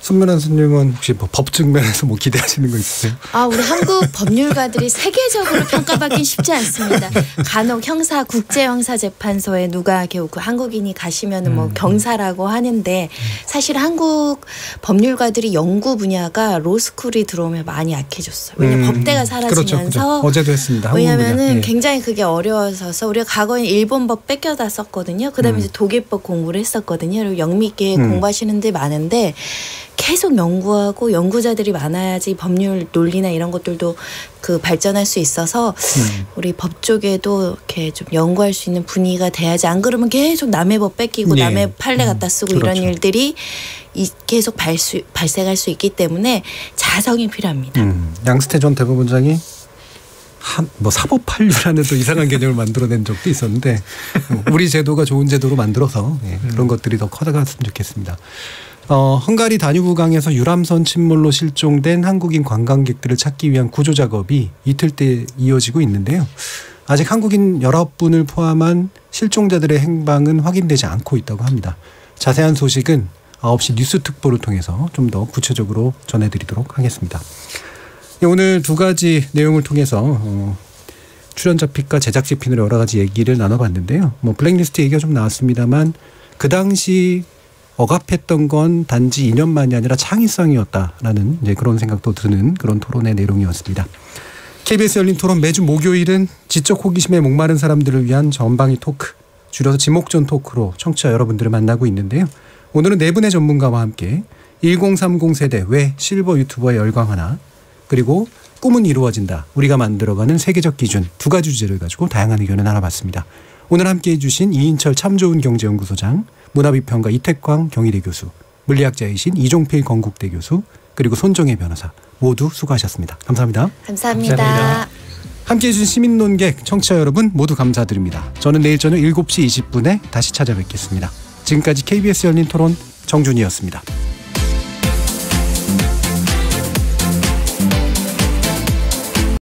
Speaker 3: 손면한 스님은 혹시 뭐 법 측면에서 뭐 기대하시는 거 있으세요?
Speaker 8: 우리 한국 법률가들이 세계적으로 평가받긴 쉽지 않습니다. 간혹 국제형사재판소에 누가 그 한국인이 가시면은 뭐 경사라고 하는데 사실 한국 법률가들이 연구 분야가 로스쿨이 들어오면 많이 약해졌어요. 왜냐하면 법대가 사라지면서
Speaker 3: 그렇죠. 어제도 했습니다.
Speaker 8: 왜냐하면은 굉장히 그게 어려워서 우리가 과거에 일본법 뺏겨다 썼거든요. 그다음에 이제 독일법 공부를 했었거든요. 그리고 영미계 공부하시는 데 많은데 계속 연구하고 연구자들이 많아야지 법률 논리나 이런 것들도 그 발전할 수 있어서 우리 법 쪽에도 이렇게 좀 연구할 수 있는 분위기가 돼야지 안 그러면 계속 남의 법 뺏기고 남의 판례 갖다 쓰고 이런 일들이 계속 발생할 수 있기 때문에 자성이 필요합니다.
Speaker 3: 양승태 전 대법원장이 뭐 사법한류라는 또 이상한 개념을 만들어낸 적도 있었는데 우리 제도가 좋은 제도로 만들어서 그런 것들이 더 커져갔으면 좋겠습니다. 헝가리 다뉴브강에서 유람선 침몰로 실종된 한국인 관광객들을 찾기 위한 구조 작업이 이틀째 이어지고 있는데요. 아직 한국인 19분을 포함한 실종자들의 행방은 확인되지 않고 있다고 합니다. 자세한 소식은 9시 뉴스 특보를 통해서 좀 더 구체적으로 전해드리도록 하겠습니다. 오늘 두 가지 내용을 통해서 출연자 픽과 제작진 픽으로 여러 가지 얘기를 나눠봤는데요. 뭐 블랙리스트 얘기가 좀 나왔습니다만 그 당시 억압했던 건 단지 이념만이 아니라 창의성이었다라는 이제 그런 생각도 드는 그런 토론의 내용이었습니다. KBS 열린 토론 매주 목요일은 지적 호기심에 목마른 사람들을 위한 전방위 토크, 줄여서 지목전 토크로 청취자 여러분들을 만나고 있는데요. 오늘은 네 분의 전문가와 함께 1030 세대 왜 실버 유튜버에 열광하나, 그리고 꿈은 이루어진다, 우리가 만들어가는 세계적 기준 두 가지 주제를 가지고 다양한 의견을 나눠봤습니다. 오늘 함께해 주신 이인철 참 좋은 경제연구소장, 문화비평가 이택광 경희대 교수, 물리학자이신 이종필 건국대 교수, 그리고 손정혜 변호사 모두 수고하셨습니다. 감사합니다.
Speaker 8: 감사합니다.
Speaker 3: 함께해 주신 시민논객 청취자 여러분 모두 감사드립니다. 저는 내일 저녁 7시 20분에 다시 찾아뵙겠습니다. 지금까지 KBS 열린 토론 정준이었습니다.